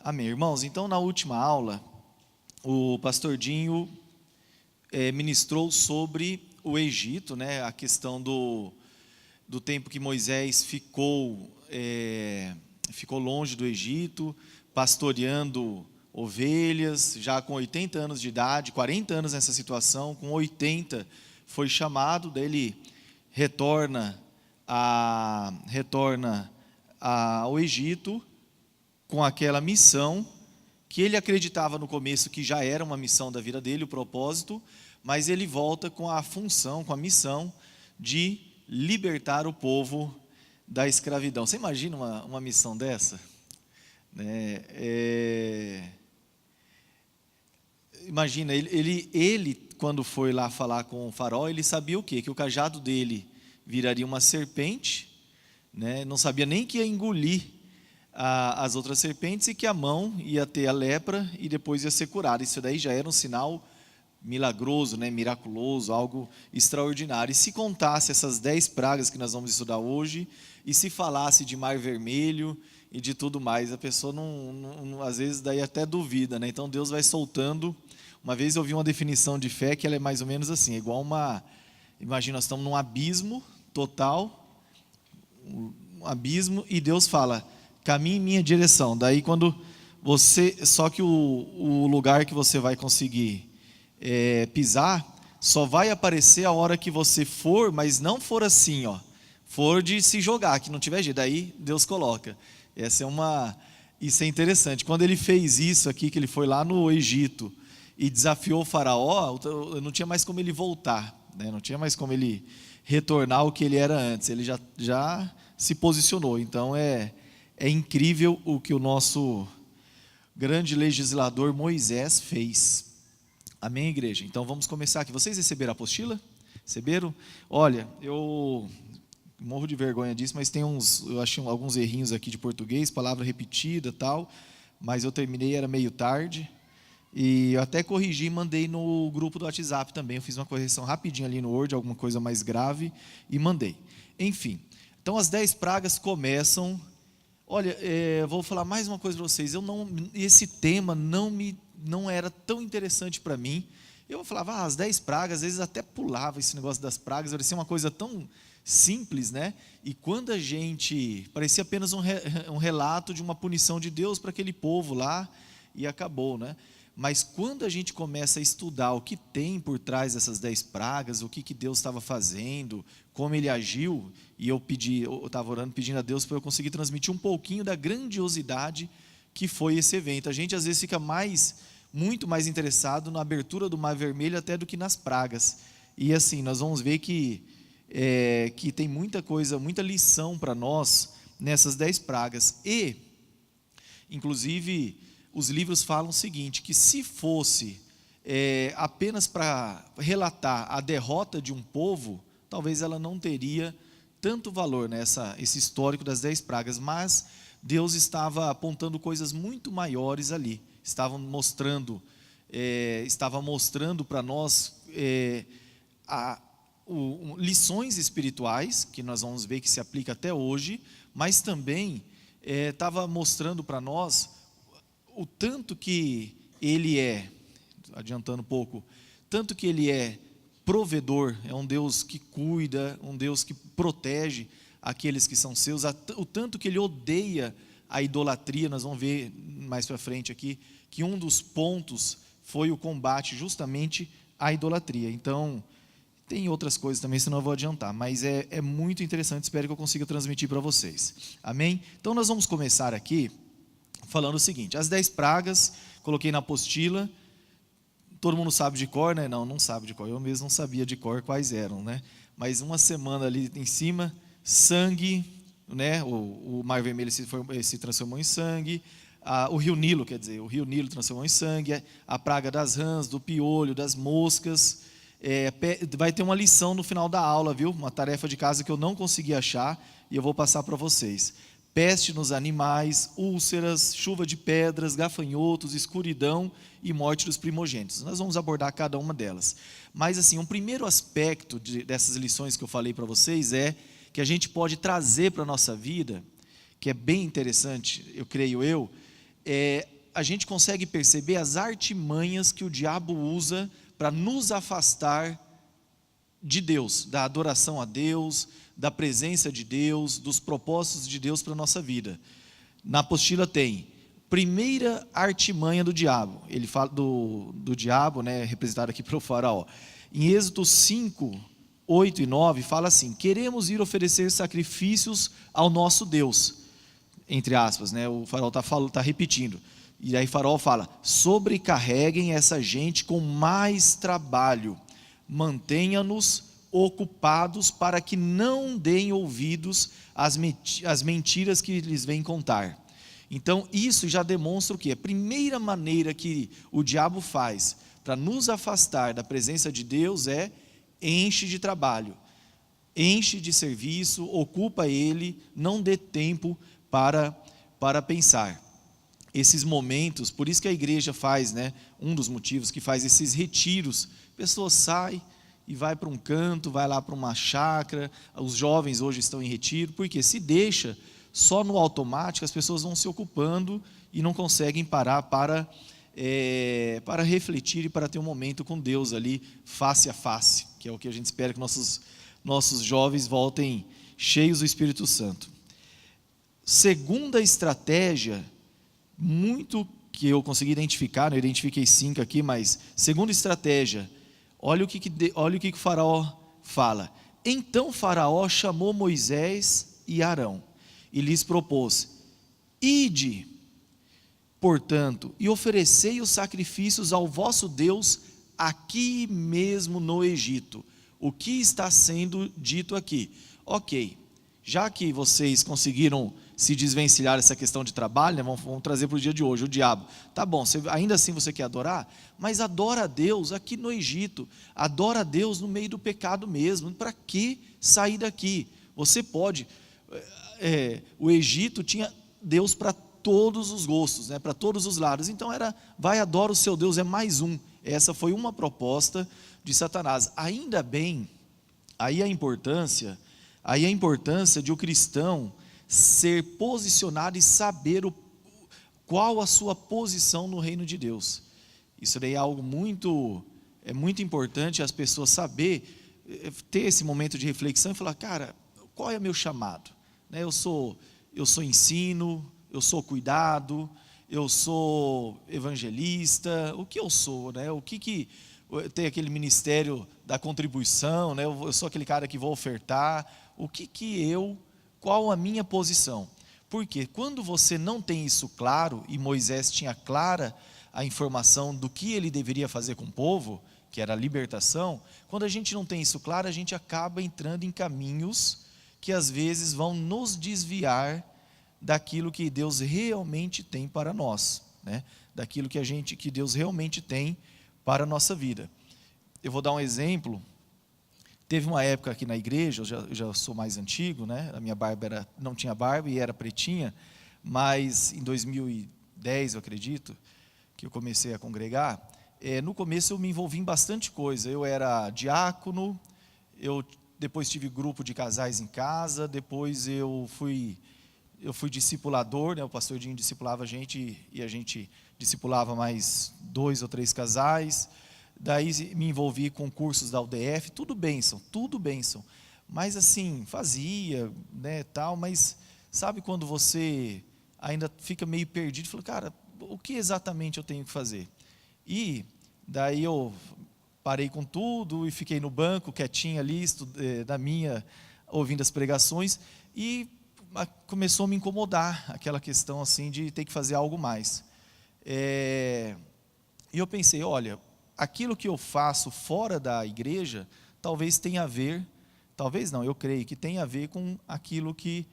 Amém. Irmãos, então na última aula, o pastor Dinho ministrou sobre o Egito, né? A questão do tempo que Moisés ficou longe do Egito, pastoreando ovelhas, já com 80 anos de idade, 40 anos nessa situação, com 80 foi chamado, daí ele retorna ao Egito, com aquela missão que ele acreditava no começo que já era uma missão da vida dele, o propósito, mas ele volta com a função, com a missão de libertar o povo da escravidão. Você imagina uma missão dessa? Imagina, ele quando foi lá falar com o faraó, ele sabia o quê? Que o cajado dele viraria uma serpente, né? Não sabia nem que ia engolir as outras serpentes e que a mão ia ter a lepra e depois ia ser curada. Isso daí já era um sinal milagroso, né? Miraculoso, algo extraordinário. E se contasse essas 10 pragas que nós vamos estudar hoje, e se falasse de Mar Vermelho e de tudo mais, a pessoa não às vezes daí até duvida, né? Então Deus vai soltando. Uma vez eu vi uma definição de fé que ela é mais ou menos assim, é igual imagina, nós estamos num abismo total, um abismo, e Deus fala: caminhe em minha direção. Daí quando só que o lugar que você vai conseguir pisar, só vai aparecer a hora que você for, mas não for assim, for de se jogar, que não tiver jeito, daí Deus coloca. Isso é interessante. Quando ele fez isso aqui, que ele foi lá no Egito e desafiou o faraó, não tinha mais como ele voltar, né? Não tinha mais como ele retornar ao que ele era antes, ele já se posicionou. Então é incrível o que o nosso grande legislador Moisés fez. Amém, igreja? Então vamos começar aqui. Vocês receberam a apostila? Receberam? Olha, eu morro de vergonha disso, mas eu achei alguns errinhos aqui de português, palavra repetida e tal, mas eu terminei, era meio tarde, e eu até corrigi e mandei no grupo do WhatsApp também. Eu fiz uma correção rapidinho ali no Word, alguma coisa mais grave, e mandei. Enfim, então as 10 pragas começam. Olha, vou falar mais uma coisa para vocês. Esse tema não era tão interessante para mim. Eu falava, as 10 pragas, às vezes até pulava esse negócio das pragas, parecia uma coisa tão simples, né? E quando parecia apenas um relato de uma punição de Deus para aquele povo lá, e acabou, né? Mas quando a gente começa a estudar o que tem por trás dessas 10 pragas, o que Deus estava fazendo, como ele agiu, e eu estava orando pedindo a Deus para eu conseguir transmitir um pouquinho da grandiosidade que foi esse evento. A gente às vezes fica muito mais interessado na abertura do Mar Vermelho até do que nas pragas. E assim, nós vamos ver que tem muita coisa, muita lição para nós nessas 10 pragas. E, inclusive, os livros falam o seguinte, que se fosse apenas para relatar a derrota de um povo, talvez ela não teria tanto valor, né, esse histórico das 10 pragas, mas Deus estava apontando coisas muito maiores ali, estava mostrando para nós lições espirituais, que nós vamos ver que se aplica até hoje, mas também estava mostrando para nós o tanto que ele adiantando um pouco, tanto que ele é provedor, é um Deus que cuida, um Deus que protege aqueles que são seus, o tanto que ele odeia a idolatria. Nós vamos ver mais para frente aqui, que um dos pontos foi o combate justamente à idolatria. Então, tem outras coisas também, senão eu vou adiantar, mas é muito interessante, espero que eu consiga transmitir para vocês. Amém? Então nós vamos começar aqui falando o seguinte, as 10 pragas, coloquei na apostila. Todo mundo sabe de cor, né? Não sabe de cor, eu mesmo não sabia de cor quais eram, né? Mas uma semana ali em cima, sangue, né? O Mar Vermelho se transformou em sangue, o Rio Nilo transformou em sangue, a praga das rãs, do piolho, das moscas. Vai ter uma lição no final da aula, viu? Uma tarefa de casa que eu não consegui achar e eu vou passar para vocês. Peste nos animais, úlceras, chuva de pedras, gafanhotos, escuridão e morte dos primogênitos. Nós vamos abordar cada uma delas. Mas assim, um primeiro aspecto dessas lições que eu falei para vocês é que a gente pode trazer para a nossa vida, que é bem interessante, eu creio, a gente consegue perceber as artimanhas que o diabo usa para nos afastar de Deus, da adoração a Deus, da presença de Deus, dos propósitos de Deus para a nossa vida. Na apostila tem, primeira artimanha do diabo, ele fala do diabo, né, representado aqui pelo faraó. Em Êxodo 5, 8 e 9, fala assim: queremos ir oferecer sacrifícios ao nosso Deus, entre aspas, né, o faraó está repetindo. E aí Faraó fala: sobrecarreguem essa gente com mais trabalho, mantenha-nos ocupados para que não deem ouvidos às mentiras que lhes vêm contar. Então isso já demonstra o que? A primeira maneira que o diabo faz para nos afastar da presença de Deus é: enche de trabalho, enche de serviço, ocupa ele, não dê tempo para pensar. Esses momentos, por isso que a igreja faz, né, um dos motivos que faz esses retiros, a pessoa sai e vai para um canto, vai lá para uma chácara, os jovens hoje estão em retiro, porque se deixa só no automático, as pessoas vão se ocupando e não conseguem parar para refletir e para ter um momento com Deus ali, face a face, que é o que a gente espera que nossos jovens voltem cheios do Espírito Santo. Segunda estratégia, muito que eu consegui identificar, eu identifiquei 5 aqui, mas segunda estratégia, olha o que o faraó fala. Então Faraó chamou Moisés e Arão e lhes propôs: ide, portanto, e oferecei os sacrifícios ao vosso Deus aqui mesmo no Egito. O que está sendo dito aqui? Ok, já que vocês conseguiram se desvencilhar essa questão de trabalho, né, vamos trazer para o dia de hoje, o diabo. Tá bom, ainda assim você quer adorar? Mas adora a Deus aqui no Egito, adora a Deus no meio do pecado mesmo. Para que sair daqui? Você pode, o Egito tinha Deus para todos os gostos, né, para todos os lados, então vai, adora o seu Deus, é mais um. Essa foi uma proposta de Satanás. Ainda bem, aí a importância de o cristão ser posicionado e saber qual a sua posição no reino de Deus. Isso daí é algo muito importante, as pessoas saber, ter esse momento de reflexão e falar: cara, qual é o meu chamado? Eu sou ensino, eu sou cuidado, eu sou evangelista, o que eu sou? O que tem aquele ministério da contribuição, eu sou aquele cara que vou ofertar, qual a minha posição? Porque quando você não tem isso claro, e Moisés tinha clara a informação do que ele deveria fazer com o povo, que era a libertação, quando a gente não tem isso claro, a gente acaba entrando em caminhos que às vezes vão nos desviar daquilo que Deus realmente tem para nós, daquilo que Deus realmente tem para a nossa vida. Eu vou dar um exemplo. Teve uma época aqui na igreja, eu já sou mais antigo, a minha barba não tinha barba e era pretinha, mas em 2010, eu acredito, que eu comecei a congregar, no começo eu me envolvi em bastante coisa. Eu era diácono, depois tive grupo de casais em casa, depois eu fui discipulador, o pastor Dinho discipulava a gente e a gente discipulava mais 2 ou 3 casais. Daí me envolvi com cursos da UDF, tudo bênção, mas assim, fazia, tal, mas sabe quando você ainda fica meio perdido, fala: cara, o que exatamente eu tenho que fazer? E daí eu parei com tudo e fiquei no banco, quietinho ali, ouvindo as pregações, e começou a me incomodar aquela questão assim de ter que fazer algo mais. E eu pensei: olha, aquilo que eu faço fora da igreja, talvez tenha a ver, talvez não, eu creio que tem a ver com aquilo que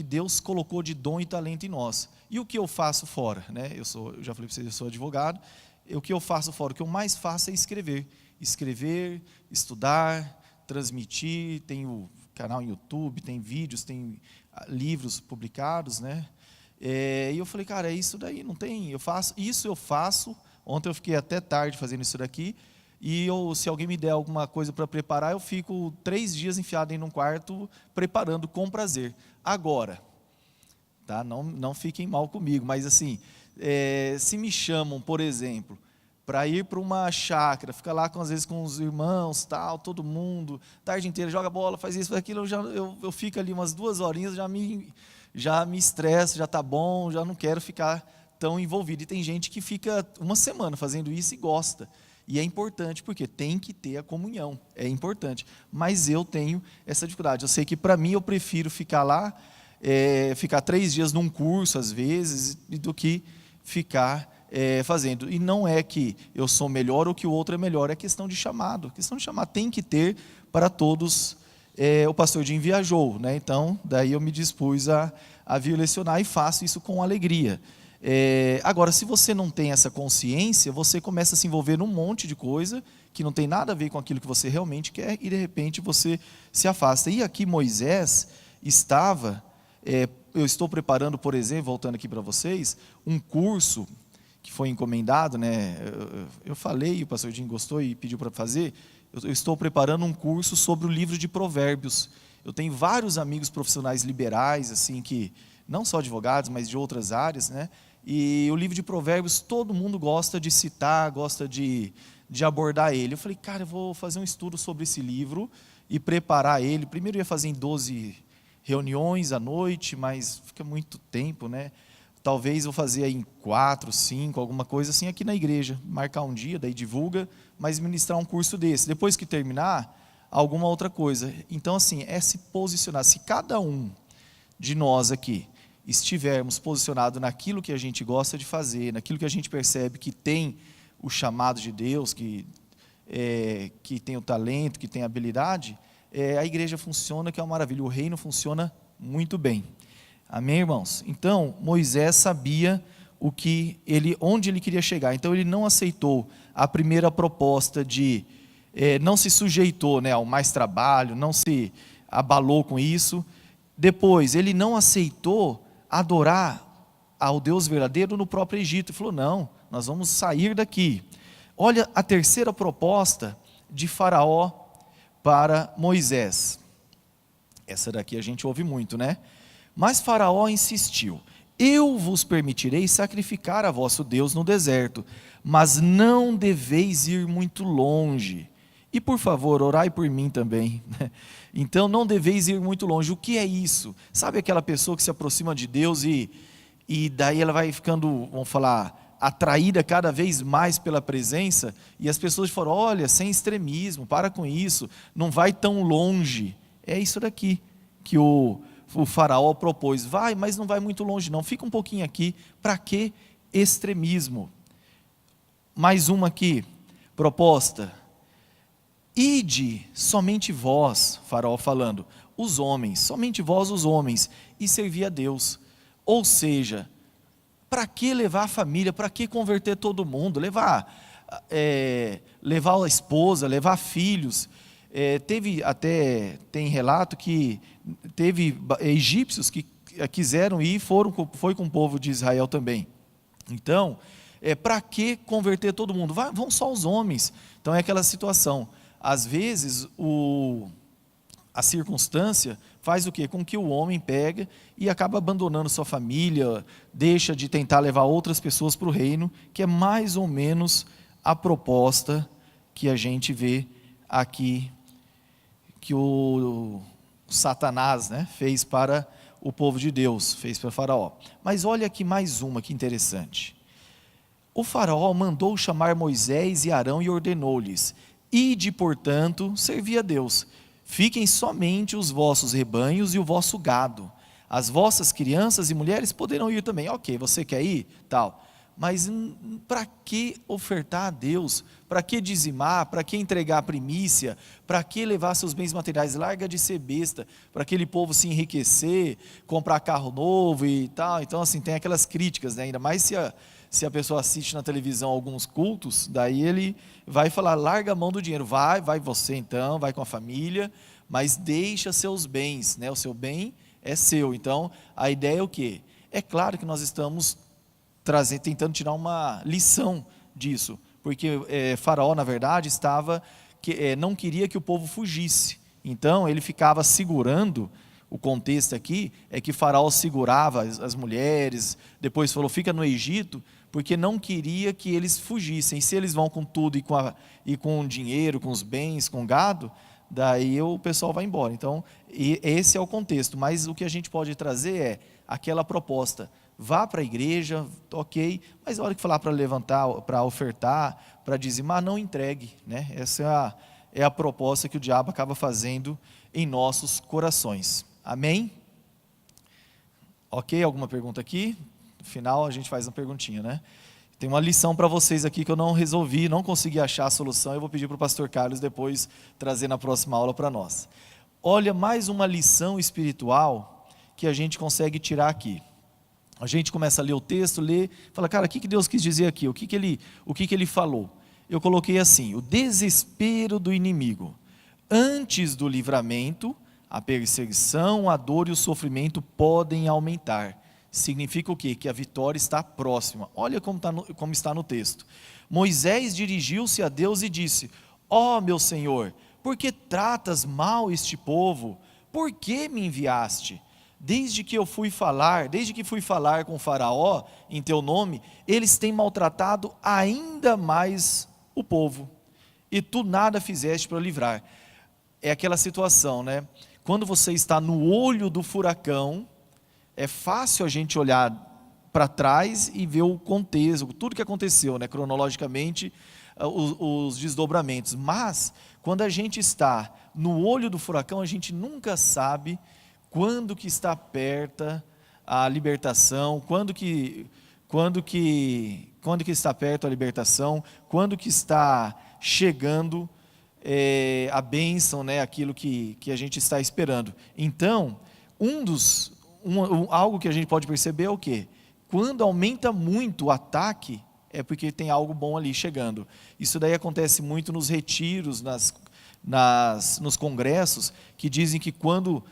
Deus colocou de dom e talento em nós. E o que eu faço fora? Eu já falei para vocês, eu sou advogado. O que eu faço fora? O que eu mais faço é escrever, estudar, transmitir. Tenho canal no YouTube, tem vídeos, tem livros publicados, e eu falei: cara, isso daí não tem, eu faço. Ontem eu fiquei até tarde fazendo isso daqui, e se alguém me der alguma coisa para preparar, eu fico 3 dias enfiado em um quarto, preparando com prazer. Agora, tá? Não fiquem mal comigo, mas assim, Se me chamam, por exemplo, para ir para uma chácara, fica lá às vezes com os irmãos, tal, todo mundo, tarde inteira, joga bola, faz isso, faz aquilo, eu fico ali umas 2 horinhas, já me estresso, já está bom, já não quero ficar tão envolvido. E tem gente que fica uma semana fazendo isso e gosta. E é importante, porque tem que ter a comunhão, é importante. Mas eu tenho essa dificuldade. Eu sei que para mim eu prefiro ficar lá, ficar 3 dias num curso, às vezes, do que ficar fazendo. E não é que eu sou melhor ou que o outro é melhor, é questão de chamado. Questão de chamado tem que ter para todos. O pastor Jim viajou, né? Então, daí eu me dispus a vir lecionar e faço isso com alegria. Agora, se você não tem essa consciência, você começa a se envolver num monte de coisa que não tem nada a ver com aquilo que você realmente quer e de repente você se afasta. E aqui Moisés estava, eu estou preparando, por exemplo, voltando aqui para vocês, um curso que foi encomendado, né? Eu falei, o pastor Jim gostou e pediu para fazer. Eu estou preparando um curso sobre o livro de Provérbios. Eu tenho vários amigos profissionais liberais, assim, que não só advogados, mas de outras áreas, né? E o livro de Provérbios, todo mundo gosta de citar, gosta de abordar ele. Eu falei, cara, eu vou fazer um estudo sobre esse livro e preparar ele. Primeiro eu ia fazer em 12 reuniões à noite, mas fica muito tempo, né? Talvez eu fazer em 4, 5, alguma coisa assim aqui na igreja. Marcar um dia, daí divulga, mas ministrar um curso desse. Depois que terminar, alguma outra coisa. Então, assim, é se posicionar. Se cada um de nós aqui estivermos posicionados naquilo que a gente gosta de fazer, naquilo que a gente percebe que tem o chamado de Deus, que tem o talento, que tem a habilidade, a igreja funciona, que é uma maravilha, o reino funciona muito bem. Amém, irmãos? Então, Moisés sabia onde ele queria chegar, então ele não aceitou a primeira proposta não se sujeitou, né, ao mais trabalho, não se abalou com isso. Depois, ele não aceitou adorar ao Deus verdadeiro no próprio Egito. Ele falou, não, nós vamos sair daqui. Olha a terceira proposta de Faraó para Moisés. Essa daqui a gente ouve muito, né? Mas Faraó insistiu, eu vos permitirei sacrificar a vosso Deus no deserto, mas não deveis ir muito longe. E por favor, orai por mim também. Então não deveis ir muito longe. O que é isso? Sabe aquela pessoa que se aproxima de Deus e daí ela vai ficando, vamos falar, atraída cada vez mais pela presença, e as pessoas falam, olha, sem extremismo, para com isso, não vai tão longe. É isso daqui que o faraó propôs. Vai, mas não vai muito longe não, fica um pouquinho aqui. Para que extremismo? Mais uma aqui, proposta. Ide, somente vós, faraó falando, os homens, somente vós os homens, e servir a Deus. Ou seja, para que levar a família, para que converter todo mundo, levar a esposa, levar filhos. Tem relato que teve egípcios que quiseram ir, foi com o povo de Israel também. Então, para que converter todo mundo? Vão só os homens. Então é aquela situação. Às vezes, a circunstância faz o quê? Com que o homem pega e acaba abandonando sua família, deixa de tentar levar outras pessoas para o reino, que é mais ou menos a proposta que a gente vê aqui, que o Satanás, né, fez para o povo de Deus, fez para Faraó. Mas olha aqui mais uma, que interessante. O Faraó mandou chamar Moisés e Arão e ordenou-lhes, ide, portanto, servir a Deus. Fiquem somente os vossos rebanhos e o vosso gado. As vossas crianças e mulheres poderão ir também. Ok, você quer ir? Tal. Mas para que ofertar a Deus? Para que dizimar? Para que entregar a primícia? Para que levar seus bens materiais? Larga de ser besta, para aquele povo se enriquecer, comprar carro novo e tal. Então, assim, tem aquelas críticas, né? Ainda mais se a pessoa assiste na televisão alguns cultos, daí ele vai falar, larga a mão do dinheiro, vai você então, vai com a família, mas deixa seus bens, né? O seu bem é seu. Então, a ideia é o quê? É claro que nós estamos tentando tirar uma lição disso, porque Faraó, na verdade, não queria que o povo fugisse, então ele ficava segurando o contexto aqui é que Faraó segurava as mulheres, depois falou, fica no Egito, porque não queria que eles fugissem. Se eles vão com tudo e com dinheiro, com os bens, com gado, daí o pessoal vai embora. Então, esse é o contexto. Mas o que a gente pode trazer é aquela proposta. Vá para a igreja, ok, mas na hora que falar para levantar, para ofertar, para dizimar, não entregue, né? Essa é a proposta que o diabo acaba fazendo em nossos corações. Amém? Ok, alguma pergunta aqui? No final a gente faz uma perguntinha, né? Tem uma lição para vocês aqui que eu não resolvi, não consegui achar a solução, eu vou pedir para o pastor Carlos depois trazer na próxima aula para nós. Olha, mais uma lição espiritual que a gente consegue tirar aqui. A gente começa a ler o texto, fala, cara, o que Deus quis dizer aqui? O que ele falou? Eu coloquei assim, o desespero do inimigo. Antes do livramento, a perseguição, a dor e o sofrimento podem aumentar. Significa o quê? Que a vitória está próxima. Olha como está no texto. Moisés dirigiu-se a Deus e disse, ó meu Senhor, por que tratas mal este povo? Por que me enviaste? Desde que fui falar com o Faraó em teu nome, eles têm maltratado ainda mais o povo, e tu nada fizeste para livrar. É aquela situação, né? Quando você está no olho do furacão, é fácil a gente olhar para trás e ver o contexto, tudo que aconteceu, né? Cronologicamente, os desdobramentos. Mas, quando a gente está no olho do furacão, a gente nunca sabe quando que está perto a libertação, quando que está perto a libertação, quando que está chegando a bênção, né, aquilo que a gente está esperando. Então, algo que a gente pode perceber é o quê? Quando aumenta muito o ataque, é porque tem algo bom ali chegando. Isso daí acontece muito nos retiros, nos congressos, que dizem que quando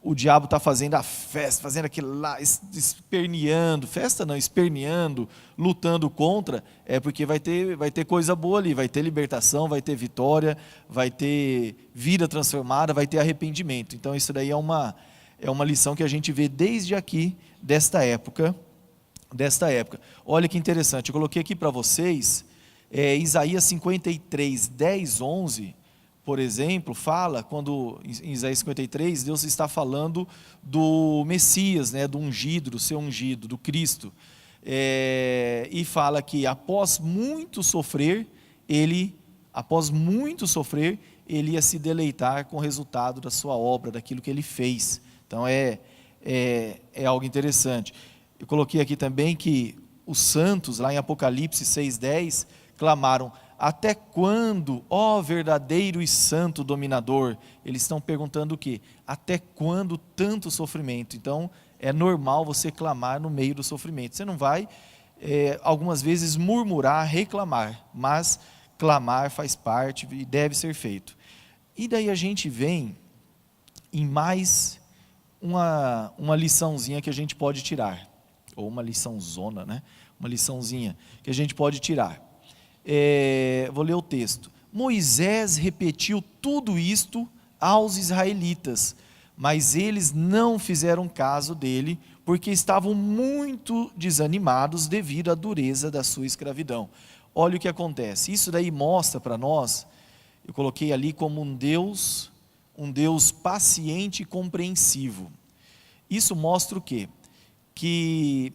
o diabo está fazendo a festa, fazendo aquilo lá, esperneando, lutando contra, é porque vai ter coisa boa ali, vai ter libertação, vai ter vitória, vai ter vida transformada, vai ter arrependimento. Então isso daí é uma lição que a gente vê desde aqui, desta época. Olha que interessante, eu coloquei aqui para vocês, Isaías 53, 10, 11, por exemplo, fala, quando em Isaías 53, Deus está falando do Messias, né, do ungido, do seu ungido, do Cristo, e fala que após muito sofrer, ele ia se deleitar com o resultado da sua obra, daquilo que ele fez. Então é algo interessante. Eu coloquei aqui também que os santos, lá em Apocalipse 6:10, clamaram, até quando, ó verdadeiro e santo dominador? Eles estão perguntando o quê? Até quando tanto sofrimento? Então, é normal você clamar no meio do sofrimento. Você não vai, algumas vezes, murmurar, reclamar, mas clamar faz parte e deve ser feito. E daí a gente vem em mais uma liçãozinha que a gente pode tirar, ou uma liçãozona, né? Uma liçãozinha que a gente pode tirar. Vou ler o texto. Moisés repetiu tudo isto aos israelitas, mas eles não fizeram caso dele, porque estavam muito desanimados devido à dureza da sua escravidão. Olha o que acontece, isso daí mostra para nós, eu coloquei ali como um Deus paciente e compreensivo. Isso mostra o quê? Que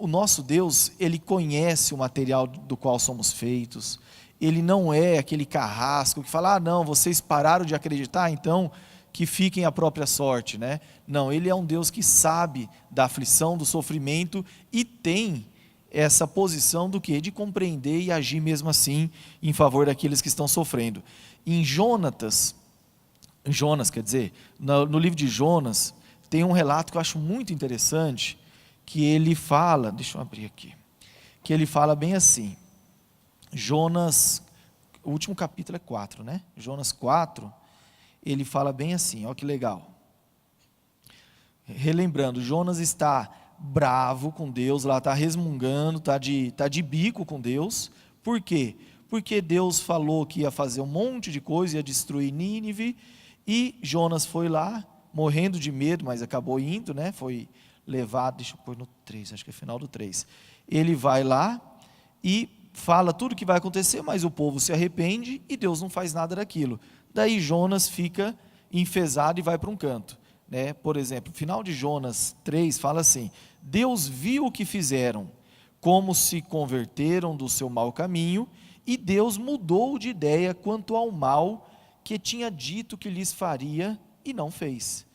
o nosso Deus, Ele conhece o material do qual somos feitos, Ele não é aquele carrasco que fala, não, vocês pararam de acreditar, então que fiquem à própria sorte, né? Não, Ele é um Deus que sabe da aflição, do sofrimento e tem essa posição do quê? De compreender e agir mesmo assim em favor daqueles que estão sofrendo. Em Jonas, no livro de Jonas, tem um relato que eu acho muito interessante, que ele fala, deixa eu abrir aqui, que ele fala bem assim, Jonas, o último capítulo é 4, né? Jonas 4, ele fala bem assim, olha que legal. Relembrando, Jonas está bravo com Deus, lá está resmungando, está de bico com Deus. Por quê? Porque Deus falou que ia fazer um monte de coisa, ia destruir Nínive, e Jonas foi lá, morrendo de medo, mas acabou indo, né? Foi levado, deixa eu pôr no 3, acho que é final do 3. Ele vai lá e fala tudo o que vai acontecer, mas o povo se arrepende e Deus não faz nada daquilo. Daí Jonas fica enfesado e vai para um canto, né? Por exemplo, final de Jonas 3 fala assim: Deus viu o que fizeram, como se converteram do seu mau caminho, e Deus mudou de ideia quanto ao mal que tinha dito que lhes faria e não fez.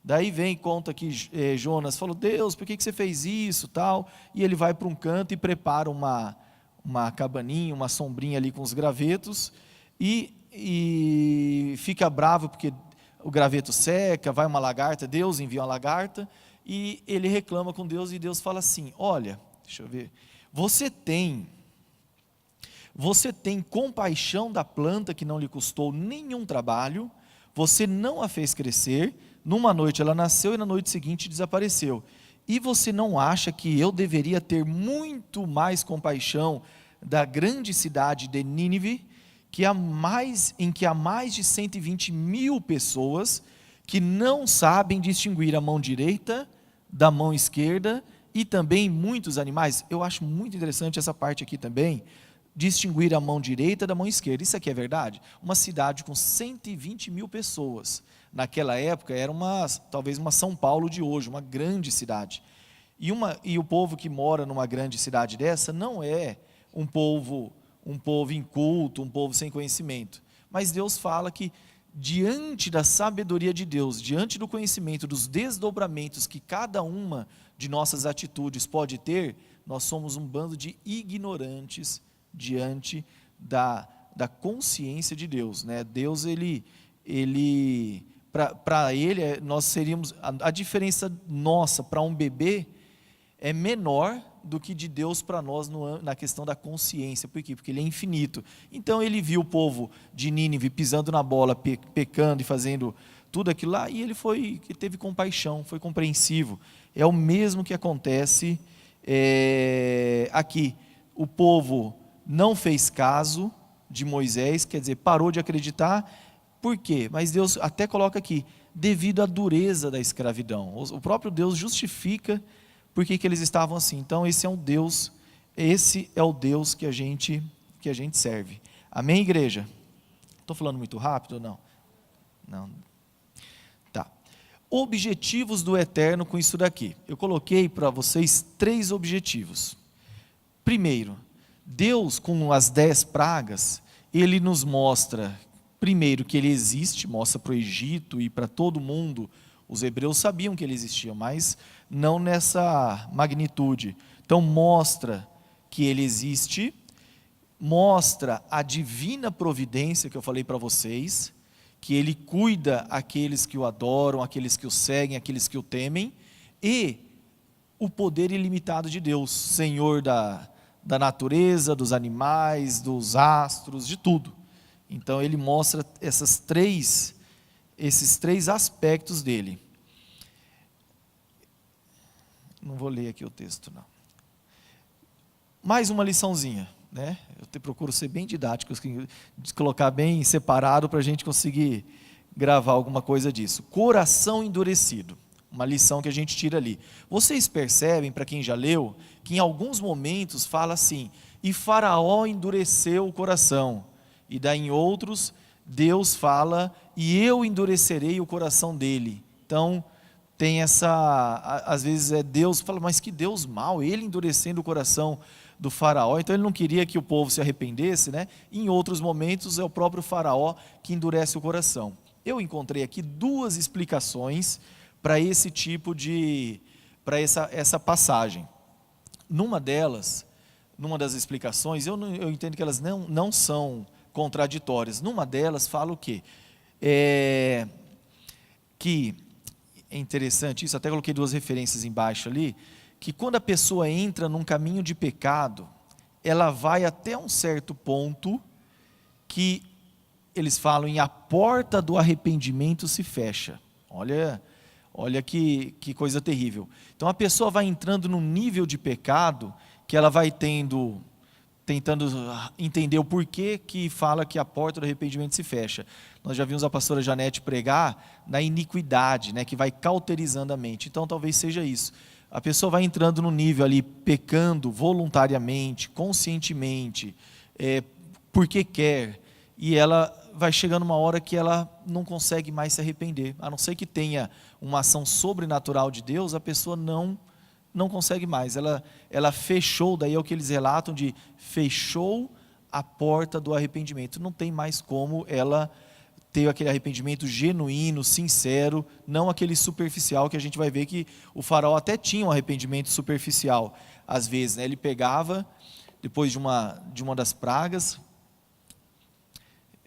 Daí vem e conta que Jonas falou: Deus, por que você fez isso, tal? E ele vai para um canto e prepara uma cabaninha, uma sombrinha ali com os gravetos, e fica bravo porque o graveto seca, vai uma lagarta, Deus envia uma lagarta, e ele reclama com Deus, e Deus fala assim: olha, deixa eu ver, você tem compaixão da planta que não lhe custou nenhum trabalho, você não a fez crescer, numa noite ela nasceu e na noite seguinte desapareceu. E você não acha que eu deveria ter muito mais compaixão da grande cidade de Nínive, em que há mais de 120 mil pessoas que não sabem distinguir a mão direita da mão esquerda, e também muitos animais? Eu acho muito interessante essa parte aqui também, distinguir a mão direita da mão esquerda. Isso aqui é verdade? Uma cidade com 120 mil pessoas, naquela época era talvez uma São Paulo de hoje, uma grande cidade, e o povo que mora numa grande cidade dessa não é um povo inculto, um povo sem conhecimento, mas Deus fala que diante da sabedoria de Deus, diante do conhecimento dos desdobramentos que cada uma de nossas atitudes pode ter, nós somos um bando de ignorantes diante da consciência de Deus, né? Deus, para ele, nós seríamos, a diferença nossa para um bebê é menor do que de Deus para nós na questão da consciência. Por quê? Porque ele é infinito. Então ele viu o povo de Nínive pisando na bola, pecando e fazendo tudo aquilo lá, e ele teve compaixão, foi compreensivo. É o mesmo que acontece aqui. O povo não fez caso de Moisés, quer dizer, parou de acreditar. Por quê? Mas Deus até coloca aqui, devido à dureza da escravidão. O próprio Deus justifica por que eles estavam assim. Então esse é o Deus que a gente serve. Amém, igreja? Estou falando muito rápido ou não? Não. Tá. Objetivos do eterno com isso daqui. Eu coloquei para vocês 3 objetivos. Primeiro, Deus, com as 10 pragas, ele nos mostra, primeiro, que ele existe, mostra para o Egito e para todo mundo. Os hebreus sabiam que ele existia, mas não nessa magnitude. Então mostra que ele existe, mostra a divina providência que eu falei para vocês, que ele cuida aqueles que o adoram, aqueles que o seguem, aqueles que o temem, e o poder ilimitado de Deus, Senhor da natureza, dos animais, dos astros, de tudo. Então ele mostra esses três aspectos dele. Não vou ler aqui o texto, não. Mais uma liçãozinha, né? Eu procuro ser bem didático, colocar bem separado para a gente conseguir gravar alguma coisa disso. Coração endurecido, uma lição que a gente tira ali. Vocês percebem, para quem já leu, que em alguns momentos fala assim: e Faraó endureceu o coração. E daí em outros, Deus fala: e eu endurecerei o coração dele. Então, tem às vezes Deus fala, mas que Deus mau, ele endurecendo o coração do Faraó. Então ele não queria que o povo se arrependesse, né? Em outros momentos é o próprio Faraó que endurece o coração. Eu encontrei aqui 2 explicações para esse tipo para essa passagem. Numa das explicações, eu entendo que elas não são contraditórias. Numa delas fala o quê? Que é interessante isso, até coloquei 2 referências embaixo ali, que quando a pessoa entra num caminho de pecado, ela vai até um certo ponto que eles falam a porta do arrependimento se fecha. Olha que coisa terrível. Então a pessoa vai entrando num nível de pecado que ela vai tendo tentando entender o porquê que fala que a porta do arrependimento se fecha. Nós já vimos a pastora Janete pregar na iniquidade, né, que vai cauterizando a mente. Então talvez seja isso. A pessoa vai entrando no nível ali, pecando voluntariamente, conscientemente, porque quer, e ela vai chegando uma hora que ela não consegue mais se arrepender. A não ser que tenha uma ação sobrenatural de Deus, a pessoa não consegue mais. Ela fechou, daí é o que eles relatam de fechou a porta do arrependimento. Não tem mais como ela ter aquele arrependimento genuíno, sincero, não aquele superficial, que a gente vai ver que o faraó até tinha um arrependimento superficial, às vezes, né? Ele pegava, depois de uma das pragas,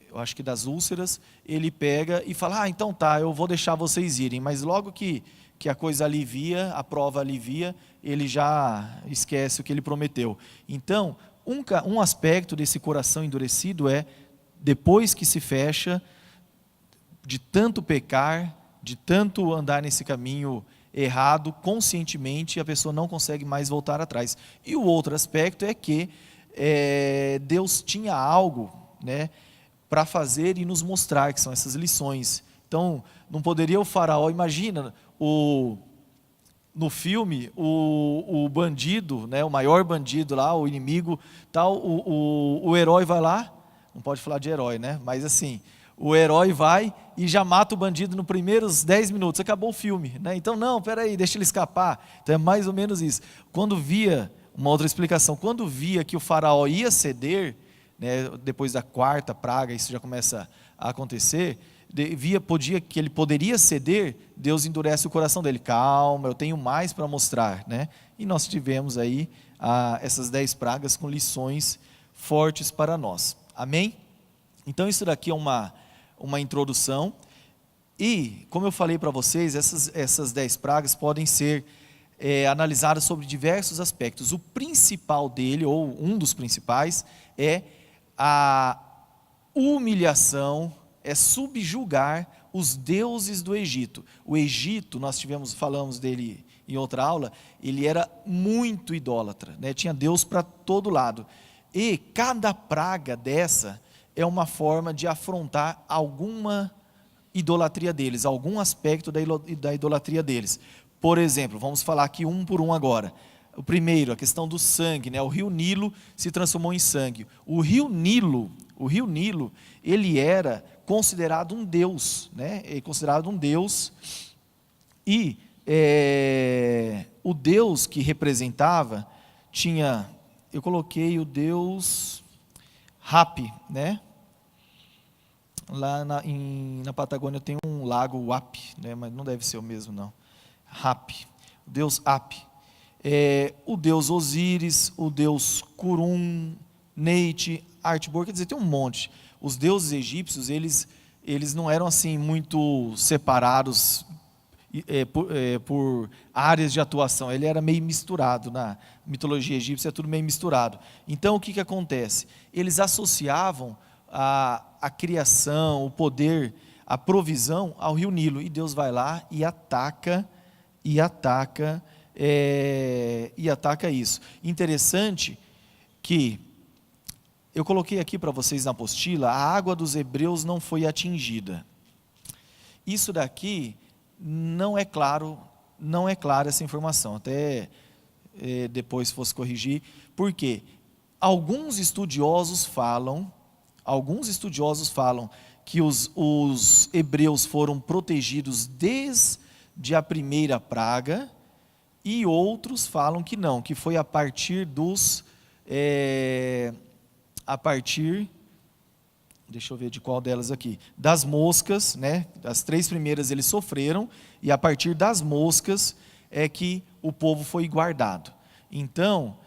eu acho que das úlceras, ele pega e fala, então tá, eu vou deixar vocês irem, mas logo que a coisa alivia, a prova alivia, ele já esquece o que ele prometeu. Então, um aspecto desse coração endurecido é, depois que se fecha, de tanto pecar, de tanto andar nesse caminho errado, conscientemente, a pessoa não consegue mais voltar atrás. E o outro aspecto é que Deus tinha algo, né, para fazer e nos mostrar, que são essas lições. Então, não poderia o faraó, imagina, no filme, o bandido, né, o maior bandido lá, o inimigo, tal, o herói vai lá, não pode falar de herói, né, mas assim, o herói vai e já mata o bandido nos primeiros 10 minutos, acabou o filme, né? Então não, peraí, deixa ele escapar. Então é mais ou menos isso. Quando via, uma outra explicação, quando via que o faraó ia ceder, né, depois da quarta praga, isso já começa a acontecer, que ele poderia ceder, Deus endurece o coração dele, calma, eu tenho mais para mostrar, né? E nós tivemos aí essas 10 pragas com lições fortes para nós, amém? Então isso daqui é uma introdução, e como eu falei para vocês, essas 10 pragas podem ser analisadas sobre diversos aspectos. O principal dele, ou um dos principais, é a humilhação, é subjugar os deuses do Egito. O Egito, falamos dele em outra aula, ele era muito idólatra, né? Tinha Deus para todo lado, e cada praga dessa é uma forma de afrontar alguma idolatria deles, algum aspecto da idolatria deles. Por exemplo, vamos falar aqui um por um agora. O primeiro, a questão do sangue, né? O rio Nilo se transformou em sangue. O rio Nilo, ele era considerado um deus, né? Considerado um deus, e o deus que representava eu coloquei o deus Hapi, né? Lá na Patagônia tem um lago, o Hapi, né? Mas não deve ser o mesmo, não. Hapi, o deus Hapi. O deus Osíris, o deus Kurum, Neite, Artbor, quer dizer, tem um monte. Os deuses egípcios, eles não eram assim muito separados por áreas de atuação, ele era meio misturado. Na mitologia egípcia é tudo meio misturado. Então o que acontece? Eles associavam a criação, o poder, a provisão ao rio Nilo, e Deus vai lá e ataca isso. Interessante que eu coloquei aqui para vocês na apostila, a água dos hebreus não foi atingida. Isso daqui não é claro essa informação, até depois se fosse corrigir, porque alguns estudiosos falam que os hebreus foram protegidos desde a primeira praga, e outros falam que não, que foi a partir deixa eu ver de qual delas aqui, das moscas, né? As 3 primeiras eles sofreram, e a partir das moscas é que o povo foi guardado. Então,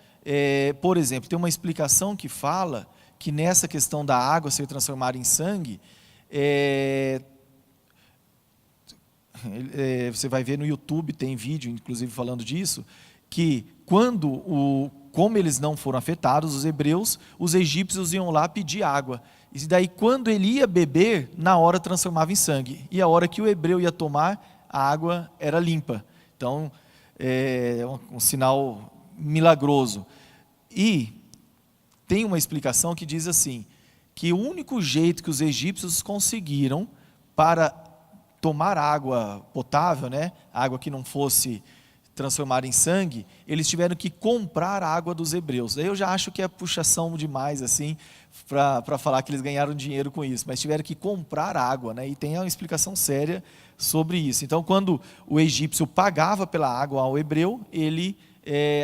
por exemplo, tem uma explicação que fala que nessa questão da água ser transformada em sangue, você vai ver no YouTube, tem vídeo inclusive falando disso, que como eles não foram afetados, os hebreus, os egípcios iam lá pedir água, e daí quando ele ia beber, na hora transformava em sangue, e a hora que o hebreu ia tomar, a água era limpa. Então é um sinal milagroso. E tem uma explicação que diz assim, que o único jeito que os egípcios conseguiram para tomar água potável, né, água que não fosse transformada em sangue, eles tiveram que comprar a água dos hebreus. Daí eu já acho que é puxação demais assim, para falar que eles ganharam dinheiro com isso, mas tiveram que comprar água, né, e tem uma explicação séria sobre isso. Então, quando o egípcio pagava pela água ao hebreu,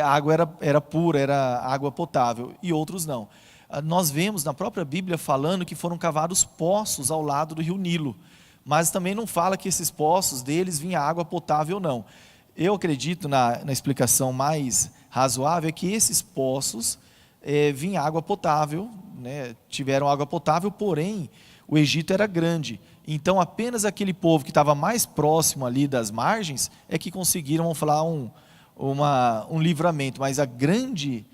a água era pura, era água potável, e outros não. Nós vemos na própria Bíblia falando que foram cavados poços ao lado do rio Nilo, mas também não fala que esses poços deles vinha água potável, não. Eu acredito na explicação mais razoável, é que esses poços vinha água potável, né, tiveram água potável, porém o Egito era grande, então apenas aquele povo que estava mais próximo ali das margens é que conseguiram, vamos falar, um livramento, mas a grande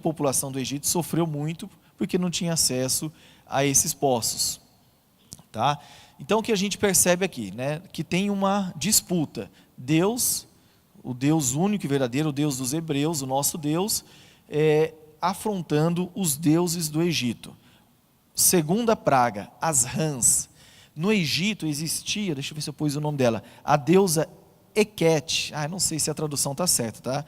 população do Egito sofreu muito porque não tinha acesso a esses poços, tá? Então o que a gente percebe aqui, né, que tem uma disputa, Deus, o Deus único e verdadeiro, o Deus dos hebreus, o nosso Deus, afrontando os deuses do Egito. Segunda praga, as rãs. No Egito existia, deixa eu ver se eu pus o nome dela, a deusa Heket, não sei se a tradução está certa, tá?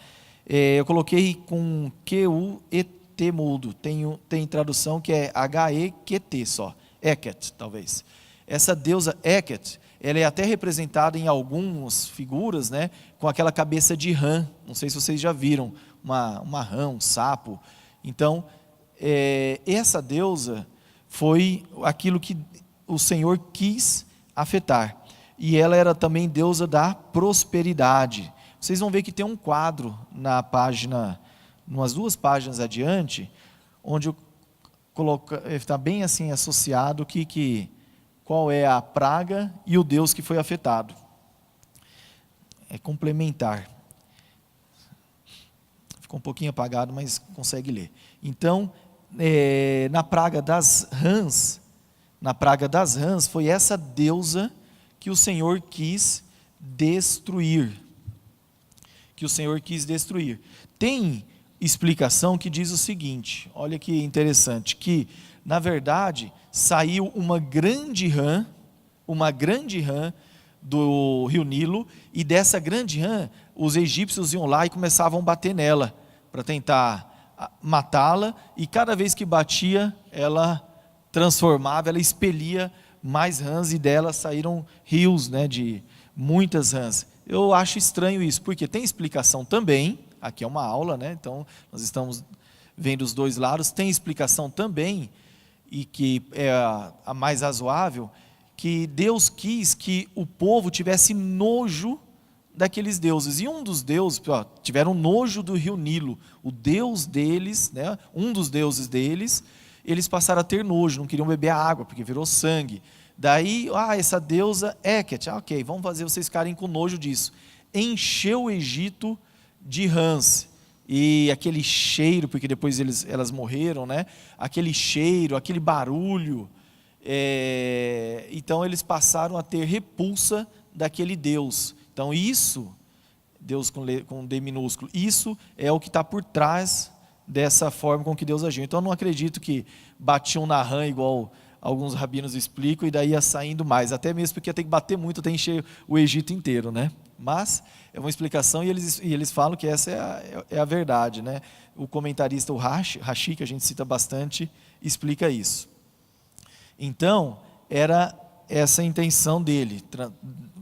Eu coloquei com Q-U-E-T mudo, tem tradução que é H-E-Q-T só, Heket talvez. Essa deusa Heket, ela é até representada em algumas figuras, né, com aquela cabeça de rã, não sei se vocês já viram, uma rã, um sapo. Então, essa deusa foi aquilo que o Senhor quis afetar, e ela era também deusa da prosperidade. Vocês vão ver que tem um quadro na página, umas 2 páginas adiante, onde está bem assim associado qual é a praga e o Deus que foi afetado. É complementar. Ficou um pouquinho apagado, mas consegue ler. Então, na praga das rãs, foi essa deusa que o Senhor quis destruir. Tem explicação que diz o seguinte, olha que interessante, que na verdade saiu uma grande rã do rio Nilo, e dessa grande rã os egípcios iam lá e começavam a bater nela, para tentar matá-la, e cada vez que batia, ela transformava, ela expelia mais rãs, e dela saíram rios, né, de muitas rãs. Eu acho estranho isso, porque tem explicação também, aqui é uma aula, né, então nós estamos vendo os dois lados, tem explicação também, e que é a mais razoável, que Deus quis que o povo tivesse nojo daqueles deuses, e um dos deuses, tiveram nojo do rio Nilo, o deus deles, né, um dos deuses deles, eles passaram a ter nojo, não queriam beber a água, porque virou sangue. Daí, essa deusa Heket, ok, vamos fazer vocês ficarem com nojo disso. Encheu o Egito de rãs, e aquele cheiro, porque depois elas morreram, né? Aquele cheiro, aquele barulho, então eles passaram a ter repulsa daquele Deus. Então isso, Deus com D minúsculo, isso é o que está por trás dessa forma com que Deus agiu. Então eu não acredito que batiam na rã igual alguns rabinos explicam, e daí ia saindo mais, até mesmo porque ia ter que bater muito até encher o Egito inteiro, né? Mas é uma explicação, e eles falam que essa é a verdade, né? O comentarista, o Rashi, que a gente cita bastante, explica isso. Então, era essa a intenção dele,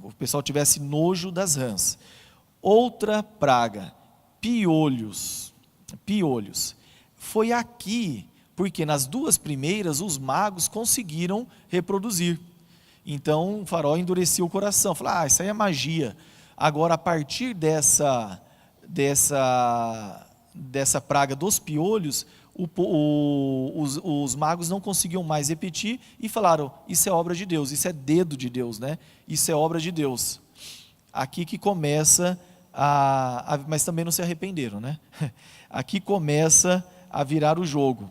o pessoal tivesse nojo das rãs. Outra praga, piolhos. Foi aqui, porque nas 2 primeiras os magos conseguiram reproduzir. Então o faraó endureceu o coração, falou, isso aí é magia. Agora, a partir dessa praga dos piolhos, os magos não conseguiam mais repetir, e falaram, isso é obra de Deus, isso é dedo de Deus, né? Isso é obra de Deus. Aqui que começa mas também não se arrependeram, né? Aqui começa a virar o jogo.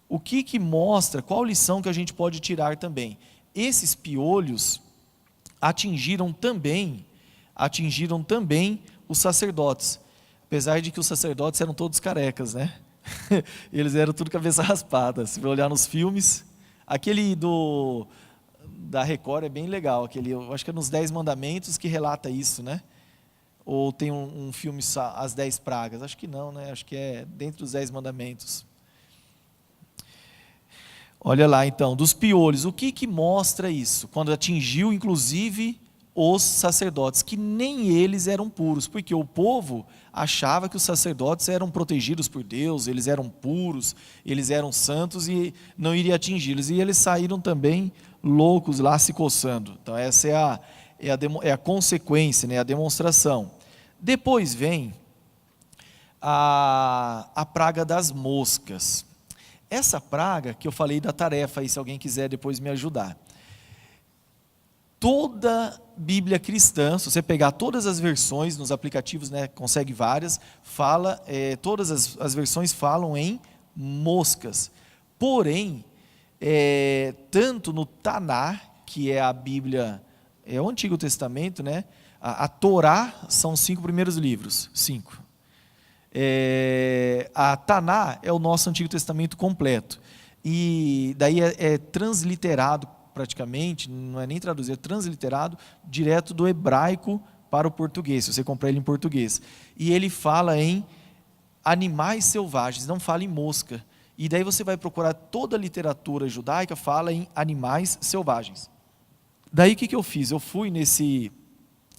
O que mostra, qual lição que a gente pode tirar também? Esses piolhos atingiram também os sacerdotes, apesar de que os sacerdotes eram todos carecas, né? Eles eram tudo cabeça raspada. Se você olhar nos filmes, aquele da Record é bem legal, aquele, eu acho que é nos 10 Mandamentos que relata isso, né? Ou tem um filme As 10 Pragas? Acho que não, né? Acho que é dentro dos 10 Mandamentos. Olha lá então, dos piolhos, o que mostra isso? Quando atingiu inclusive os sacerdotes, que nem eles eram puros, porque o povo achava que os sacerdotes eram protegidos por Deus, eles eram puros, eles eram santos e não iria atingi-los, e eles saíram também loucos lá se coçando. Então essa é a consequência, né, a demonstração. Depois vem a praga das moscas. Essa praga que eu falei da tarefa, aí, se alguém quiser depois me ajudar. Toda Bíblia cristã, se você pegar todas as versões nos aplicativos, né, consegue várias, todas as versões falam em moscas. Porém, tanto no Taná, que é a Bíblia, é o Antigo Testamento, né, a Torá são os 5 primeiros livros, 5. A Taná é o nosso Antigo Testamento completo, e daí é transliterado praticamente, não é nem traduzido, é transliterado direto do hebraico para o português, se você comprar ele em português, e ele fala em animais selvagens, não fala em mosca, e daí você vai procurar toda a literatura judaica, fala em animais selvagens. Daí o que eu fiz? Eu fui nesse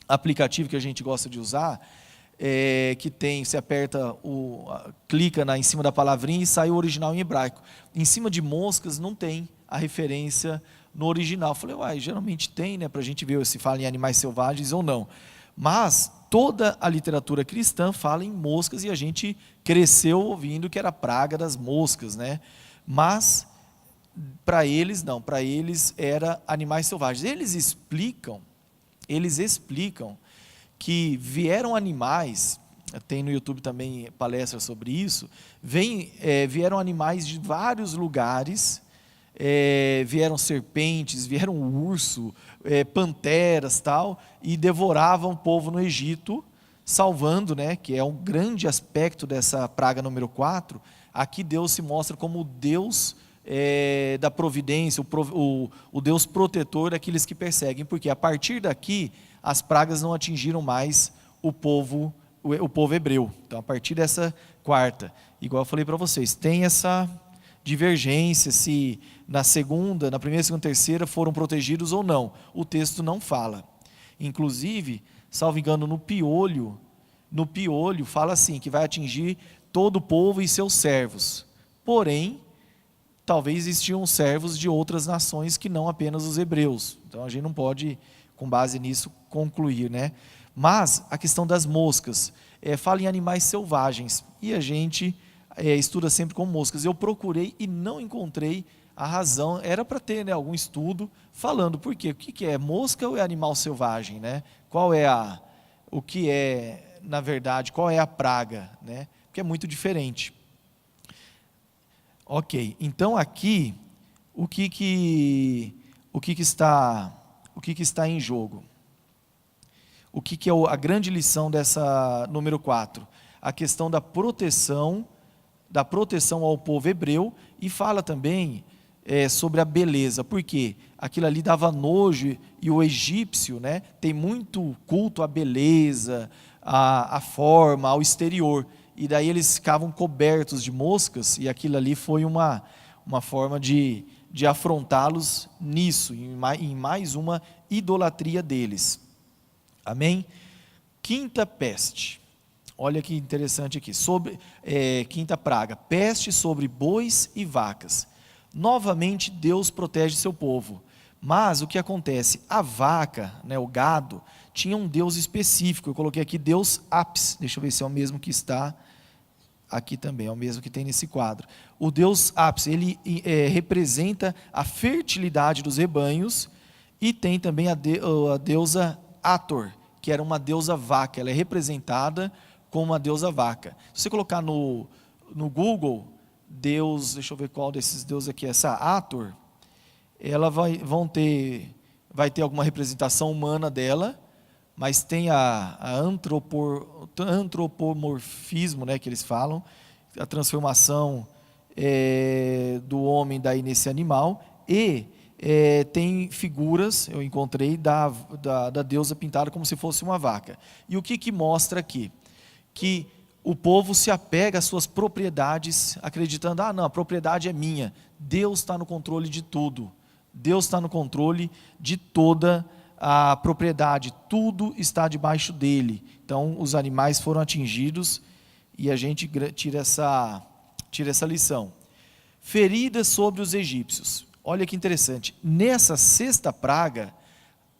aplicativo que a gente gosta de usar, que tem, você aperta, clica em cima da palavrinha e sai o original em hebraico. Em cima de moscas não tem a referência no original. Eu falei, geralmente tem, né, para a gente ver se fala em animais selvagens ou não. Mas toda a literatura cristã fala em moscas e a gente cresceu ouvindo que era a praga das moscas, né? Mas para eles não, para eles era animais selvagens. Eles explicam que vieram animais, tem no YouTube também palestra sobre isso, vieram animais de vários lugares, vieram serpentes, vieram urso, panteras, tal, e devoravam o povo no Egito, salvando, né, que é um grande aspecto dessa praga número 4, aqui Deus se mostra como o Deus da providência, o Deus protetor daqueles que perseguem, porque a partir daqui, as pragas não atingiram mais o povo hebreu. Então, a partir dessa 4ª, igual eu falei para vocês, tem essa divergência, se na primeira, segunda, terceira foram protegidos ou não. O texto não fala. Inclusive, salvo engano, no piolho fala assim, que vai atingir todo o povo e seus servos. Porém, talvez existiam servos de outras nações que não apenas os hebreus. Então, a gente não pode, com base nisso, concluir, né? Mas a questão das moscas, fala em animais selvagens, e a gente estuda sempre com moscas. Eu procurei e não encontrei a razão, era para ter, né, algum estudo falando por quê, o que é mosca ou é animal selvagem, né? O que é, na verdade, qual é a praga, né? Porque é muito diferente. Ok, então aqui, o que está em jogo? O que é a grande lição dessa número 4? A questão da proteção ao povo hebreu, e fala também sobre a beleza, porque aquilo ali dava nojo, e o egípcio, né, tem muito culto à beleza, à forma, ao exterior, e daí eles ficavam cobertos de moscas, e aquilo ali foi uma forma de afrontá-los nisso, em mais uma idolatria deles. Amém? 5ª peste. Olha que interessante aqui. 5ª praga. Peste sobre bois e vacas. Novamente, Deus protege seu povo. Mas o que acontece? A vaca, né, o gado, tinha um Deus específico. Eu coloquei aqui Deus Apis. Deixa eu ver se é o mesmo que está aqui também. É o mesmo que tem nesse quadro. O Deus Apis, ele representa a fertilidade dos rebanhos. E tem também a deusa Hathor, que era uma deusa vaca. Ela é representada como uma deusa vaca. Se você colocar no Google, Deus, deixa eu ver qual desses deuses aqui, essa Hathor, ela vai ter alguma representação humana dela, mas tem a antropomorfismo, né, que eles falam, a transformação do homem daí nesse animal, e tem figuras, eu encontrei, da deusa pintada como se fosse uma vaca. E o que mostra aqui? Que o povo se apega às suas propriedades, acreditando, não, a propriedade é minha. Deus está no controle de tudo. Deus está no controle de toda a propriedade. Tudo está debaixo dele. Então, os animais foram atingidos e a gente tira essa lição. Feridas sobre os egípcios. Olha que interessante. Nessa sexta praga,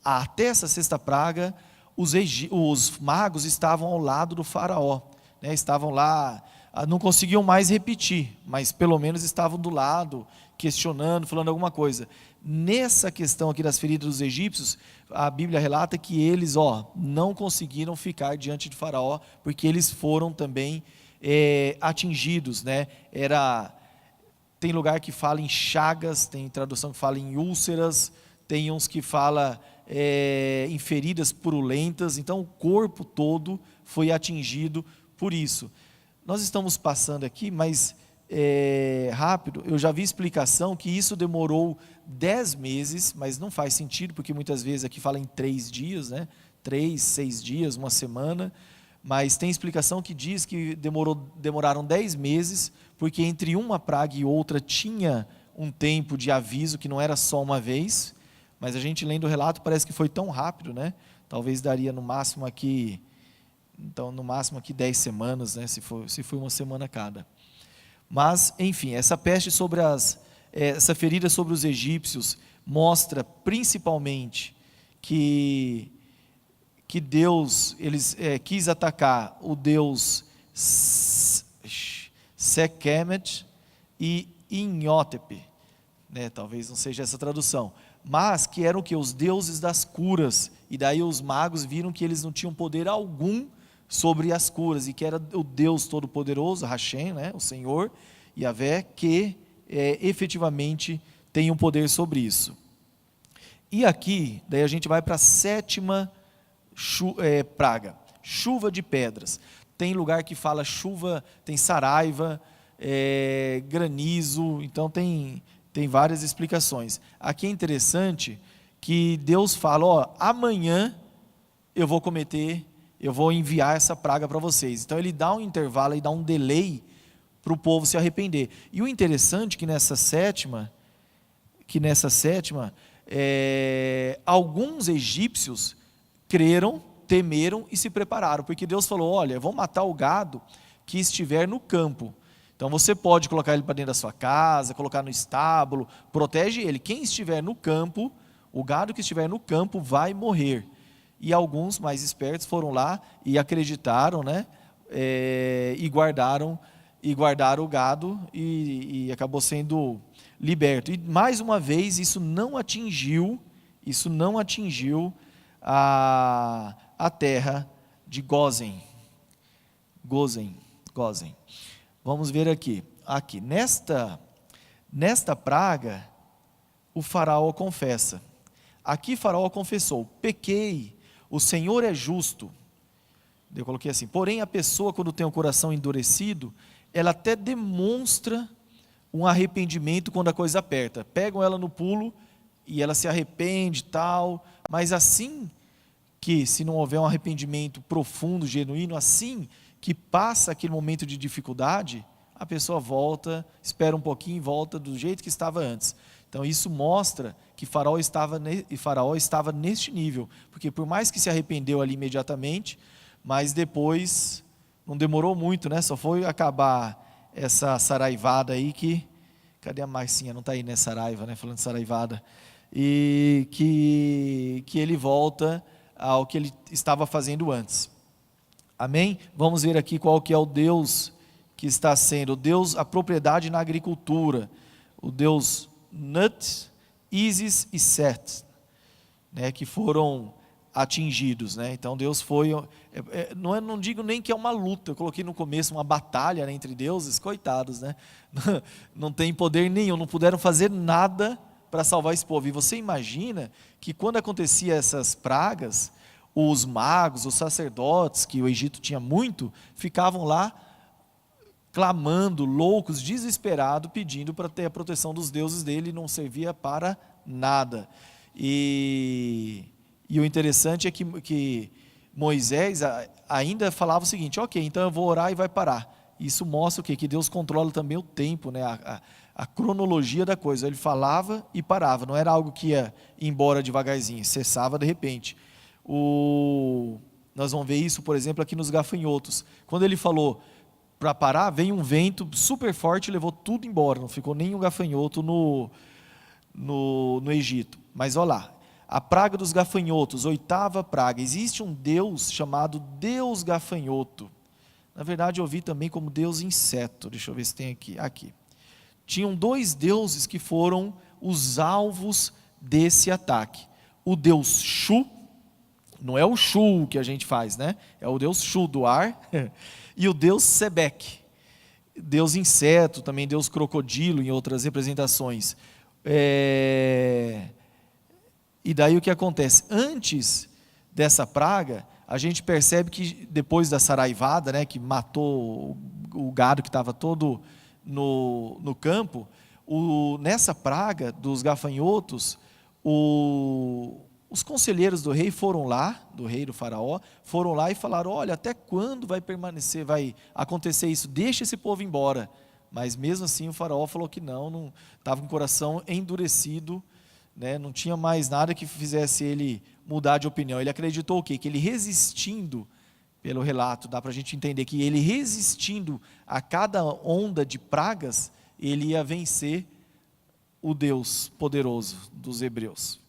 até essa sexta praga, os magos estavam ao lado do faraó. Estavam lá, não conseguiam mais repetir, mas pelo menos estavam do lado, questionando, falando alguma coisa. Nessa questão aqui das feridas dos egípcios, a Bíblia relata que eles não conseguiram ficar diante de faraó, porque eles foram também atingidos. Tem lugar que fala em chagas, tem tradução que fala em úlceras, tem uns que fala em feridas purulentas. Então o corpo todo foi atingido por isso. Nós estamos passando aqui, mas rápido, eu já vi explicação que isso demorou 10 meses, mas não faz sentido, porque muitas vezes aqui fala em 3 dias, 3, 6 dias, uma semana, mas tem explicação que diz que demoraram 10 meses, porque entre uma praga e outra tinha um tempo de aviso, que não era só uma vez, mas a gente lendo o relato parece que foi tão rápido, talvez daria no máximo aqui 10 semanas, se foi uma semana cada. Mas, enfim, essa peste essa ferida sobre os egípcios mostra principalmente que Deus quis atacar o deus Sekhmet e Inhotep, talvez não seja essa tradução, mas que eram os deuses das curas, e daí os magos viram que eles não tinham poder algum sobre as curas, e que era o Deus Todo-Poderoso, Hashem, o Senhor, Yahvé, que efetivamente tem um poder sobre isso. E aqui, daí a gente vai para a sétima praga, chuva de pedras. Tem lugar que fala chuva, tem saraiva, granizo, então tem várias explicações. Aqui é interessante que Deus fala, amanhã eu vou enviar essa praga para vocês. Então ele dá um intervalo e dá um delay para o povo se arrepender. E o interessante é que nessa sétima, alguns egípcios creram, temeram e se prepararam, porque Deus falou, olha, eu vou matar o gado que estiver no campo. Então você pode colocar ele para dentro da sua casa, colocar no estábulo, protege ele. Quem estiver no campo, o gado que estiver no campo vai morrer. E alguns mais espertos foram lá e acreditaram, e guardaram o gado e acabou sendo liberto. E mais uma vez isso não atingiu a terra de Gósen. Vamos ver aqui. Nesta praga, o faraó confessa. Aqui faraó confessou, pequei, o Senhor é justo. Eu coloquei assim, porém a pessoa quando tem o coração endurecido, ela até demonstra um arrependimento quando a coisa aperta. Pegam ela no pulo e ela se arrepende e tal, mas assim que, se não houver um arrependimento profundo, genuíno, assim que passa aquele momento de dificuldade, a pessoa volta, espera um pouquinho e volta do jeito que estava antes. Então isso mostra que Faraó estava neste nível, porque por mais que se arrependeu ali imediatamente, mas depois não demorou muito, só foi acabar essa saraivada aí cadê a Marcinha? Não está aí, Saraiva, falando de saraivada, e que ele volta ao que ele estava fazendo antes. Amém? Vamos ver aqui qual que é o Deus que está sendo, o Deus, a propriedade na agricultura, o Deus Nut, Isis e Set, que foram atingidos. Então Deus foi, não digo nem que é uma luta, eu coloquei no começo uma batalha entre deuses, coitados, não tem poder nenhum, não puderam fazer nada para salvar esse povo. E você imagina que quando acontecia essas pragas, os magos, os sacerdotes, que o Egito tinha muito, ficavam lá clamando, loucos, desesperados, pedindo para ter a proteção dos deuses dele, e não servia para nada. E o interessante é que Moisés ainda falava o seguinte: ok, então eu vou orar e vai parar. Isso mostra o quê? Que Deus controla também o tempo, né? A cronologia da coisa. Ele falava e parava, não era algo que ia embora devagarzinho, cessava de repente. Nós vamos ver isso, por exemplo, aqui nos gafanhotos. Quando ele falou para parar, veio um vento super forte e levou tudo embora, não ficou nem um gafanhoto no Egito. Mas olha lá, a praga dos gafanhotos, 8ª praga. Existe um Deus chamado Deus gafanhoto. Na verdade eu vi também como Deus inseto. Deixa eu ver se tem aqui. Tinham 2 deuses que foram os alvos desse ataque. O Deus Shu, não é o Shu que a gente faz, né? É o Deus Shu do ar. E o Deus Sebec, Deus inseto, também Deus crocodilo em outras representações. E daí o que acontece? Antes dessa praga, a gente percebe que depois da saraivada, né, que matou o gado que estava todo no campo, nessa praga dos gafanhotos, os conselheiros do rei foram lá, do rei do faraó, foram lá e falaram: olha, até quando vai acontecer isso? Deixa esse povo embora. Mas mesmo assim o faraó falou que não estava com o coração endurecido, né, não tinha mais nada que fizesse ele mudar de opinião. Ele acreditou o quê? Que ele resistindo, pelo relato, dá para a gente entender que ele resistindo a cada onda de pragas, ele ia vencer o Deus poderoso dos hebreus.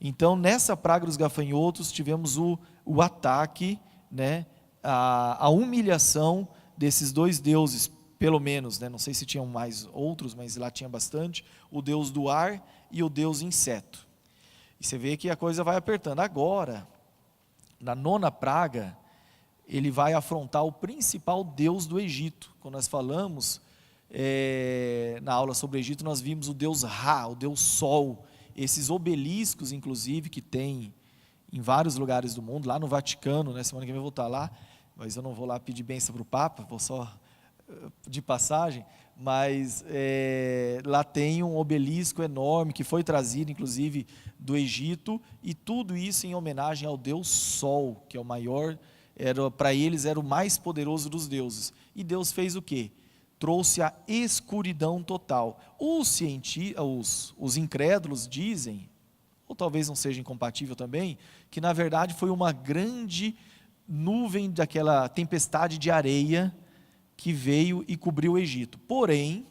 Então, nessa praga dos gafanhotos, tivemos o ataque, né, a humilhação desses 2 deuses, pelo menos, né, não sei se tinham mais outros, mas lá tinha bastante, o Deus do ar e o Deus inseto. E você vê que a coisa vai apertando. Agora, na 9ª praga, ele vai afrontar o principal Deus do Egito. Quando nós falamos, na aula sobre o Egito, nós vimos o Deus Ra, o Deus Sol, esses obeliscos, inclusive, que tem em vários lugares do mundo, lá no Vaticano, né? Semana que vem eu vou estar lá, mas eu não vou lá pedir bênção para o Papa, vou só de passagem, mas lá tem um obelisco enorme, que foi trazido, inclusive, do Egito, e tudo isso em homenagem ao Deus Sol, que é o maior, para eles era o mais poderoso dos deuses. E Deus fez o quê? Trouxe a escuridão total. Os incrédulos dizem, ou talvez não seja incompatível também, que na verdade foi uma grande nuvem daquela tempestade de areia que veio e cobriu o Egito. Porém,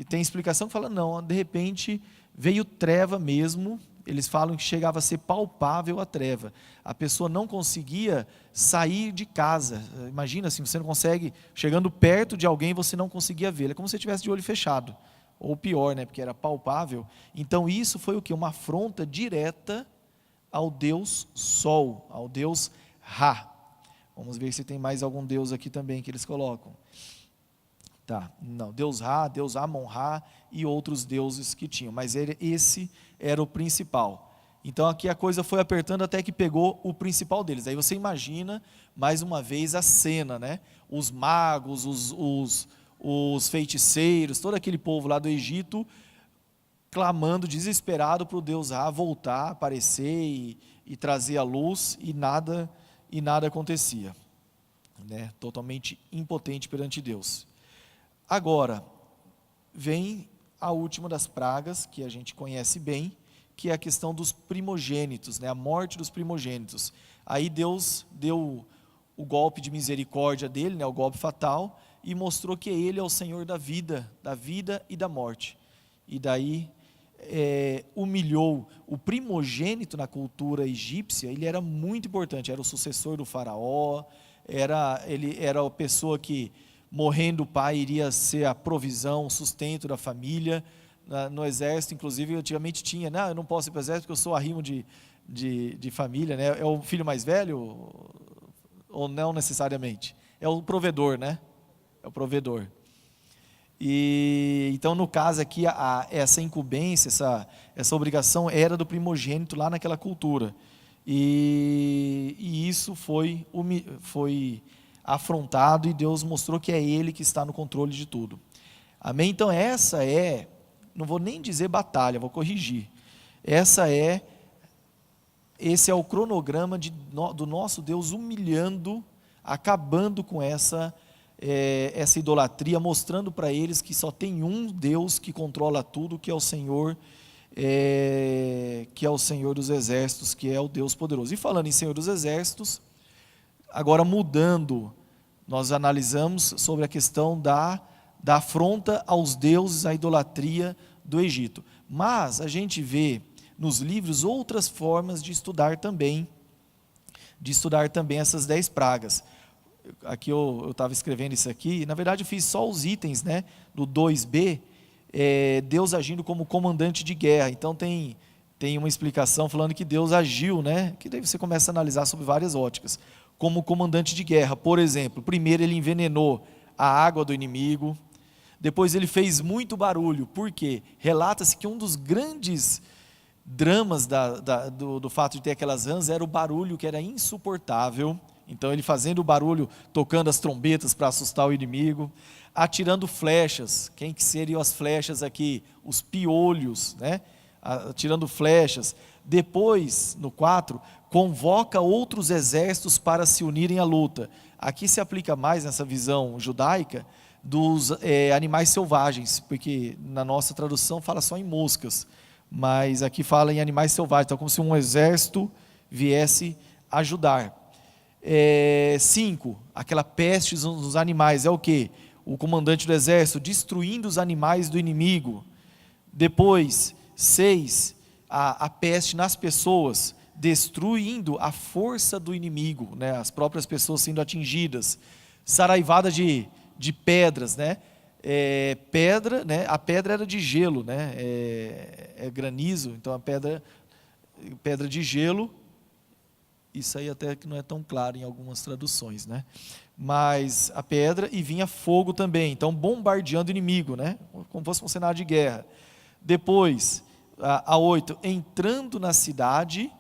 tem explicação que fala, não, de repente veio treva mesmo. Eles falam que chegava a ser palpável a treva. A pessoa não conseguia sair de casa. Imagina assim, você não consegue, chegando perto de alguém, você não conseguia vê-lo. É como se você estivesse de olho fechado. Ou pior, né, porque era palpável. Então isso foi o quê? Uma afronta direta ao Deus Sol, ao Deus Ra. Vamos ver se tem mais algum Deus aqui também que eles colocam. Tá, não, Deus Ra, Deus Amon-Ra e outros deuses que tinham, mas esse era o principal. Então aqui a coisa foi apertando até que pegou o principal deles. Aí você imagina, mais uma vez, a cena, né? Os magos, os feiticeiros, todo aquele povo lá do Egito, clamando, desesperado para o Deus Ra voltar, aparecer e trazer a luz, e nada acontecia, né? Totalmente impotente perante Deus. Agora, vem a última das pragas, que a gente conhece bem, que é a questão dos primogênitos, né? A morte dos primogênitos. Aí Deus deu o golpe de misericórdia dele, né? O golpe fatal, e mostrou que ele é o Senhor da vida e da morte. E daí humilhou o primogênito na cultura egípcia. Ele era muito importante, era o sucessor do faraó, ele era a pessoa que, morrendo o pai, iria ser a provisão, o sustento da família. No exército, inclusive, antigamente tinha, não, eu não posso ir para o exército porque eu sou arrimo de família, né? É o filho mais velho, ou não necessariamente? É o provedor, né? É o provedor. E então, no caso aqui, essa incumbência, essa obrigação era do primogênito lá naquela cultura. E isso foi afrontado e Deus mostrou que é Ele que está no controle de tudo. Amém? Então não vou nem dizer batalha, vou corrigir. Esse é o cronograma do nosso Deus humilhando, acabando com essa idolatria, mostrando para eles que só tem um Deus que controla tudo, que é o Senhor dos exércitos, que é o Deus poderoso. E falando em Senhor dos exércitos, agora mudando, nós analisamos sobre a questão da afronta aos deuses, à idolatria do Egito. Mas a gente vê nos livros outras formas de estudar também essas 10 pragas. Aqui eu estava escrevendo isso aqui, na verdade eu fiz só os itens, né, do 2b, Deus agindo como comandante de guerra. Então tem uma explicação falando que Deus agiu, né, que daí você começa a analisar sobre várias óticas, como comandante de guerra. Por exemplo, primeiro ele envenenou a água do inimigo, depois ele fez muito barulho, porque relata-se que um dos grandes dramas do fato de ter aquelas rãs era o barulho, que era insuportável. Então ele fazendo o barulho, tocando as trombetas para assustar o inimigo, atirando flechas. Quem que seriam as flechas aqui? Os piolhos, né? Atirando flechas. Depois, no 4, convoca outros exércitos para se unirem à luta. Aqui se aplica mais nessa visão judaica dos animais selvagens, porque na nossa tradução fala só em moscas, mas aqui fala em animais selvagens, então como se um exército viesse ajudar. 5, aquela peste nos animais, é o que? O comandante do exército destruindo os animais do inimigo. Depois, 6, a peste nas pessoas, destruindo a força do inimigo, né? As próprias pessoas sendo atingidas. Saraivada de pedras, né? Pedra, né? A pedra era de gelo, né? Granizo, então a pedra de gelo. Isso aí até que não é tão claro em algumas traduções, né? Mas a pedra, e vinha fogo também, então bombardeando o inimigo, né? Como fosse um cenário de guerra. Depois, a 8, entrando na cidade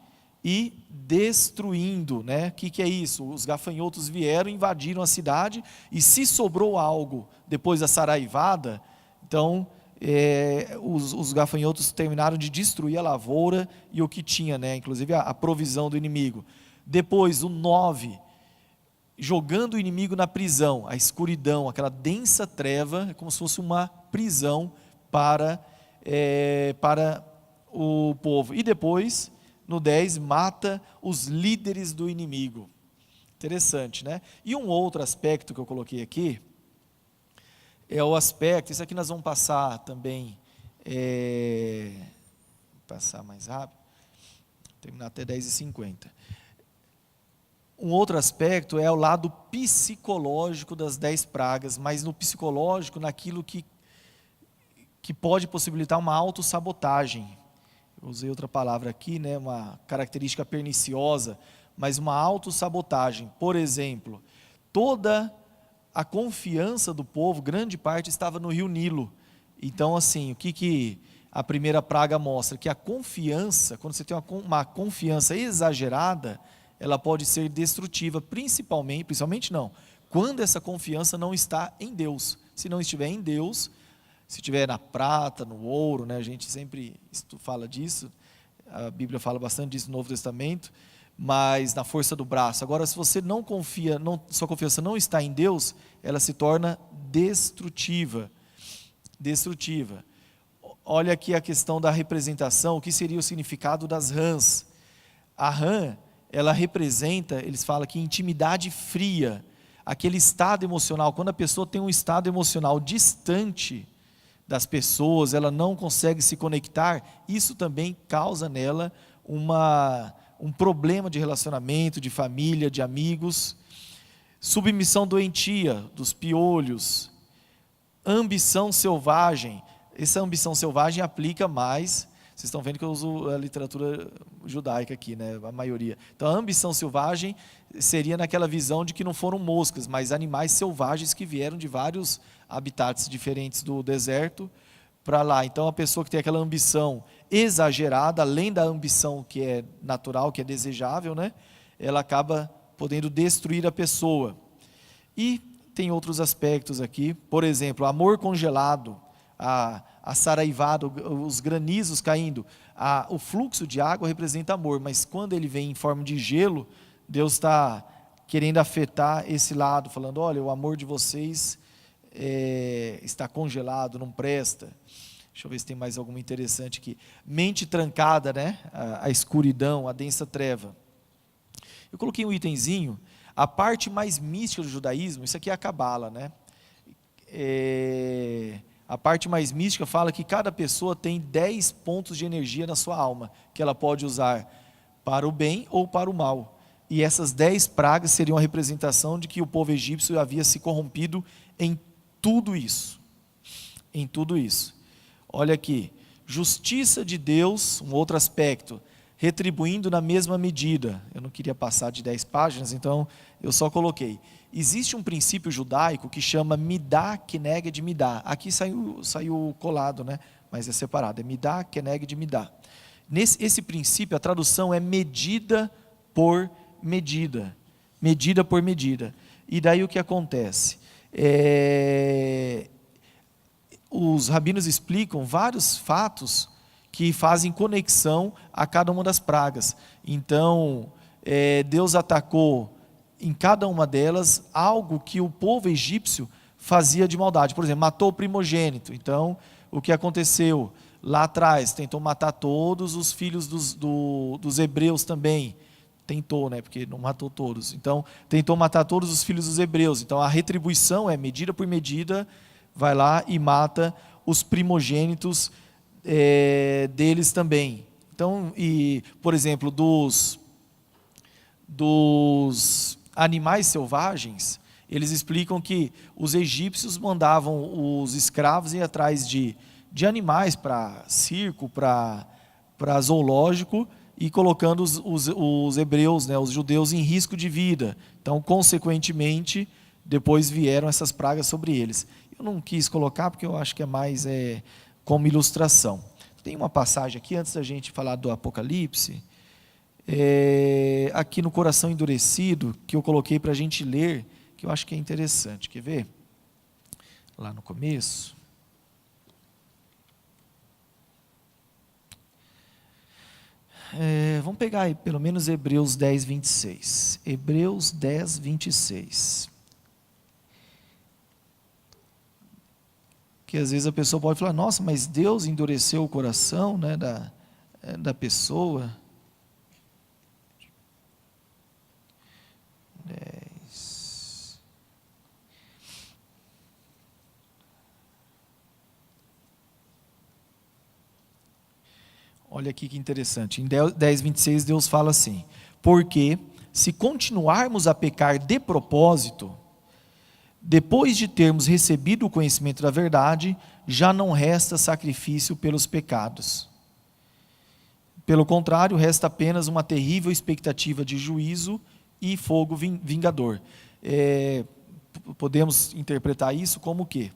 e destruindo, né? O que é isso? Os gafanhotos vieram, invadiram a cidade, e se sobrou algo depois da saraivada, então os gafanhotos terminaram de destruir a lavoura e o que tinha, né? Inclusive a provisão do inimigo. Depois, o 9, jogando o inimigo na prisão, a escuridão, aquela densa treva, é como se fosse uma prisão para o povo. E depois, no 10, mata os líderes do inimigo. Interessante, né? E um outro aspecto que eu coloquei aqui, é o aspecto, isso aqui nós vamos passar também, passar mais rápido, terminar até 10h50. Um outro aspecto é o lado psicológico das 10 pragas, mas no psicológico, naquilo que pode possibilitar uma autossabotagem. Eu usei outra palavra aqui, né, uma característica perniciosa, mas uma autossabotagem. Por exemplo, toda a confiança do povo, grande parte estava no rio Nilo. Então, assim, o que a primeira praga mostra? Que a confiança, quando você tem uma confiança exagerada, ela pode ser destrutiva, principalmente não, quando essa confiança não está em Deus. Se não estiver em Deus, se estiver na prata, no ouro, né, a gente sempre fala disso, a Bíblia fala bastante disso no Novo Testamento, mas na força do braço. Agora, se você não confia, sua confiança não está em Deus, ela se torna destrutiva. Olha aqui a questão da representação, o que seria o significado das rãs. A rã, ela representa, eles falam aqui, intimidade fria, aquele estado emocional, quando a pessoa tem um estado emocional distante das pessoas, ela não consegue se conectar, isso também causa nela um problema de relacionamento, de família, de amigos. Submissão doentia, dos piolhos. Ambição selvagem, essa ambição selvagem aplica mais, vocês estão vendo que eu uso a literatura judaica aqui, né, a maioria. Então a ambição selvagem seria naquela visão de que não foram moscas, mas animais selvagens que vieram de vários habitats diferentes do deserto para lá. Então a pessoa que tem aquela ambição exagerada, além da ambição que é natural, que é desejável, né, ela acaba podendo destruir a pessoa. E tem outros aspectos aqui, por exemplo, amor congelado, a saraivada, os granizos caindo, o fluxo de água representa amor, mas quando ele vem em forma de gelo, Deus está querendo afetar esse lado, falando, olha, o amor de vocês está congelado, não presta. Deixa eu ver se tem mais alguma interessante aqui. Mente trancada, né? A escuridão, a densa treva. Eu coloquei um itemzinho, a parte mais mística do judaísmo, isso aqui é a Cabala, né? A parte mais mística fala que cada pessoa tem 10 pontos de energia na sua alma, que ela pode usar para o bem ou para o mal. E essas 10 pragas seriam a representação de que o povo egípcio havia se corrompido em tudo isso. Em tudo isso. Olha aqui, justiça de Deus, um outro aspecto, retribuindo na mesma medida. Eu não queria passar de 10 páginas, então eu só coloquei. Existe um princípio judaico que chama midá keneged midá. Aqui saiu colado, né? Mas é separado, é midá keneged midá. Esse princípio, a tradução é medida por medida. Medida por medida. E daí o que acontece? Os rabinos explicam vários fatos que fazem conexão a cada uma das pragas. Então, Deus atacou em cada uma delas algo que o povo egípcio fazia de maldade. Por exemplo, matou o primogênito. Então, o que aconteceu lá atrás? Tentou matar todos os filhos dos hebreus também. Tentou, né? Porque não matou todos. Então, tentou matar todos os filhos dos hebreus. Então, a retribuição é medida por medida, vai lá e mata os primogênitos deles também. Então, por exemplo, dos animais selvagens, eles explicam que os egípcios mandavam os escravos ir atrás de animais para circo, para zoológico, e colocando os hebreus, né, os judeus, em risco de vida. Então, consequentemente, depois vieram essas pragas sobre eles. Eu não quis colocar porque eu acho que é mais como ilustração. Tem uma passagem aqui, antes da gente falar do Apocalipse, aqui no coração endurecido, que eu coloquei para a gente ler, que eu acho que é interessante. Quer ver? Lá no começo. Vamos pegar aí pelo menos Hebreus 10, 26. Hebreus 10, 26. Que às vezes a pessoa pode falar, nossa, mas Deus endureceu o coração, né, da pessoa. 10. Olha aqui que interessante. Em 10, 26, Deus fala assim: porque se continuarmos a pecar de propósito, depois de termos recebido o conhecimento da verdade, já não resta sacrifício pelos pecados. Pelo contrário, resta apenas uma terrível expectativa de juízo e fogo vingador. Podemos interpretar isso como o quê?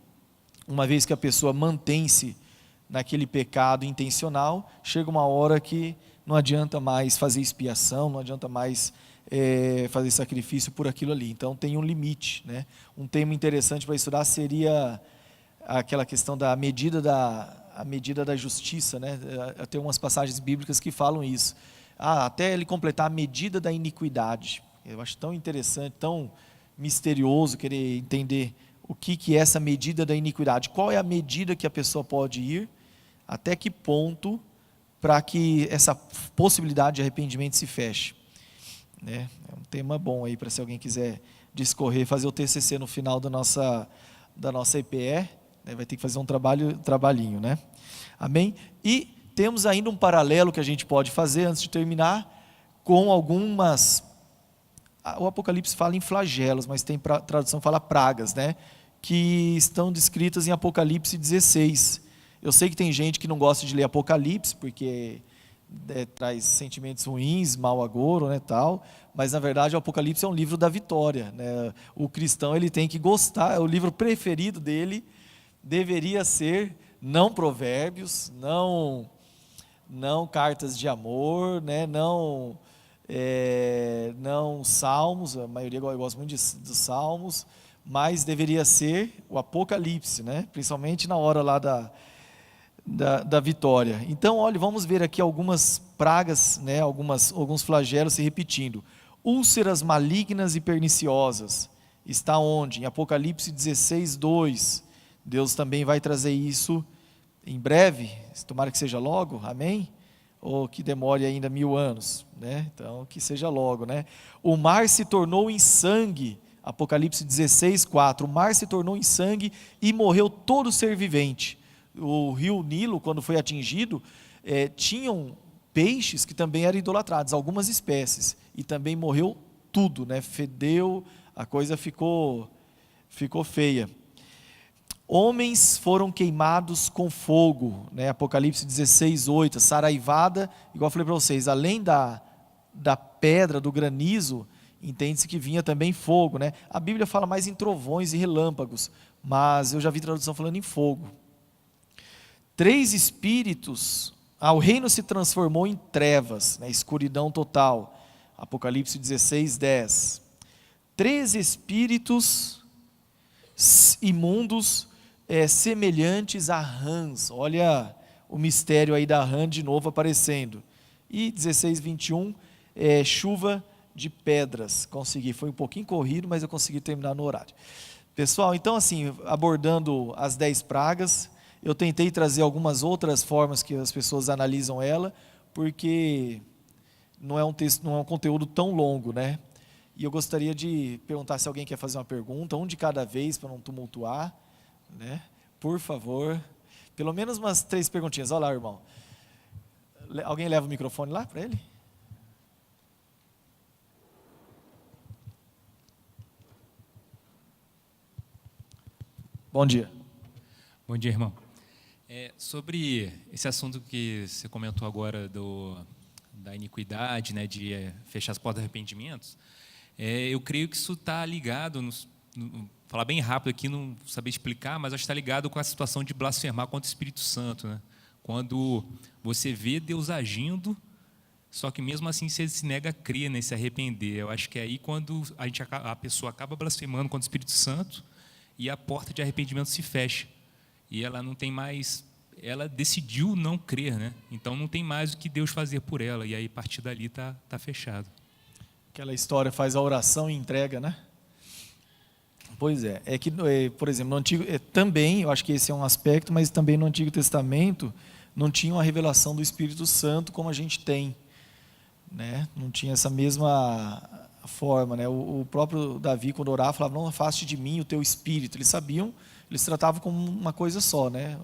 Uma vez que a pessoa mantém-se naquele pecado intencional, chega uma hora que não adianta mais fazer expiação, não adianta mais fazer sacrifício por aquilo ali. Então tem um limite, né? Um tema interessante para estudar seria aquela questão da medida da justiça, né? Tem umas passagens bíblicas que falam isso. Até ele completar a medida da iniquidade. Eu acho tão interessante, tão misterioso querer entender o que é essa medida da iniquidade. Qual é a medida que a pessoa pode ir? Até que ponto para que essa possibilidade de arrependimento se feche? É um tema bom aí para se alguém quiser discorrer, fazer o TCC no final da nossa EPE, né? Vai ter que fazer um trabalhinho, né? Amém? E temos ainda um paralelo que a gente pode fazer antes de terminar com algumas. O Apocalipse fala em flagelos, mas tem tradução fala pragas, né? Que estão descritas em Apocalipse 16. Eu sei que tem gente que não gosta de ler Apocalipse porque traz sentimentos ruins, mau agouro, né, tal, mas na verdade o Apocalipse é um livro da vitória, né? O cristão ele tem que gostar, o livro preferido dele deveria ser não provérbios, não cartas de amor, né, não salmos, a maioria gosta muito dos salmos, mas deveria ser o Apocalipse, né? Principalmente na hora lá da vitória. Então, olha, vamos ver aqui algumas pragas, né? Alguns flagelos se repetindo. Úlceras malignas e perniciosas. Está onde? Em Apocalipse 16, 2. Deus também vai trazer isso em breve, tomara que seja logo, amém? Ou que demore ainda 1000 anos, né? Então, que seja logo, né? O mar se tornou em sangue, Apocalipse 16, 4. O mar se tornou em sangue e morreu todo ser vivente. O rio Nilo, quando foi atingido, tinham peixes que também eram idolatrados, algumas espécies, e também morreu tudo, né? Fedeu, a coisa ficou feia. Homens foram queimados com fogo, né? Apocalipse 16, 8, saraivada, igual eu falei para vocês, além da pedra, do granizo, entende-se que vinha também fogo, né? A Bíblia fala mais em trovões e relâmpagos, mas eu já vi tradução falando em fogo. 3 espíritos, o reino se transformou em trevas, né? Escuridão total, Apocalipse 16, 10. 3 espíritos imundos, semelhantes a rãs. Olha o mistério aí da rã de novo aparecendo. E 16, 21, chuva de pedras. Consegui, foi um pouquinho corrido, mas eu consegui terminar no horário. Pessoal, então assim, abordando as 10 pragas, eu tentei trazer algumas outras formas que as pessoas analisam ela, porque não é um texto, não é um conteúdo tão longo, né? E eu gostaria de perguntar se alguém quer fazer uma pergunta, um de cada vez, para não tumultuar, né? Por favor, pelo menos umas 3 perguntinhas. Olha lá, irmão. Alguém leva o microfone lá para ele? Bom dia. Bom dia, irmão. Sobre esse assunto que você comentou agora da iniquidade, né, de fechar as portas de arrependimentos, eu creio que isso está ligado, falar bem rápido aqui, não saber explicar, mas acho que está ligado com a situação de blasfemar contra o Espírito Santo, né? Quando você vê Deus agindo, só que mesmo assim você se nega a crer, né, se arrepender. Eu acho que é aí quando a pessoa acaba blasfemando contra o Espírito Santo e a porta de arrependimento se fecha. E ela não tem mais, ela decidiu não crer, né? Então não tem mais o que Deus fazer por ela, e aí a partir dali está fechado. Aquela história, faz a oração e entrega, né? Pois é que, por exemplo, no Antigo, também, eu acho que esse é um aspecto, mas também no Antigo Testamento não tinha uma revelação do Espírito Santo como a gente tem, né? Não tinha essa mesma forma, né? O próprio Davi, quando orava, falava: não afaste de mim o teu Espírito. Eles sabiam, eles tratavam como uma coisa só, né?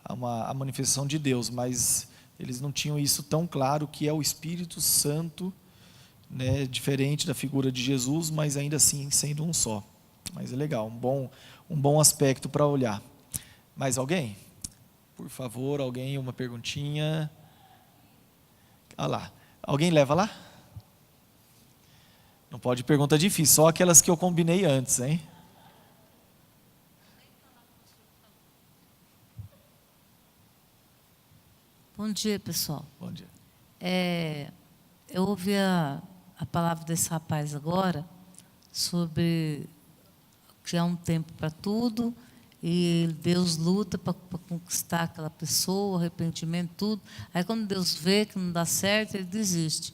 A manifestação de Deus, mas eles não tinham isso tão claro, que é o Espírito Santo, né? Diferente da figura de Jesus, mas ainda assim sendo um só. Mas é legal, um bom aspecto para olhar. Mais alguém? Por favor, alguém, uma perguntinha. Ah lá, alguém leva lá? Não pode pergunta difícil, só aquelas que eu combinei antes, hein? Bom dia, pessoal. Bom dia. Eu ouvi a palavra desse rapaz agora, sobre que há um tempo para tudo, e Deus luta para conquistar aquela pessoa, arrependimento, tudo. Aí quando Deus vê que não dá certo, Ele desiste.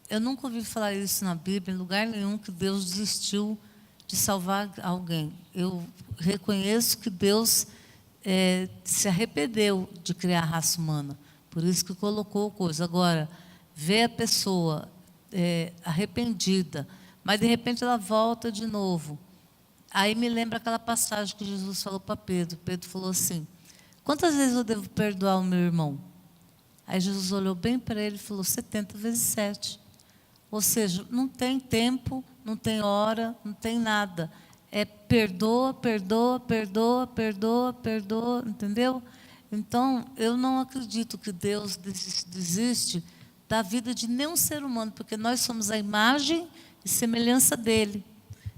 Eu nunca ouvi falar isso na Bíblia, em lugar nenhum, que Deus desistiu de salvar alguém. Eu reconheço que Deus se arrependeu de criar a raça humana, por isso que colocou coisa. Agora, ver a pessoa arrependida, mas de repente ela volta de novo. Aí me lembra aquela passagem que Jesus falou para Pedro. Pedro falou assim: quantas vezes eu devo perdoar o meu irmão? Aí Jesus olhou bem para ele e falou: 70 vezes 7. Ou seja, não tem tempo, não tem hora, não tem nada. Perdoa, perdoa, perdoa, perdoa, perdoa, entendeu? Então, eu não acredito que Deus desiste da vida de nenhum ser humano, porque nós somos a imagem e semelhança dele.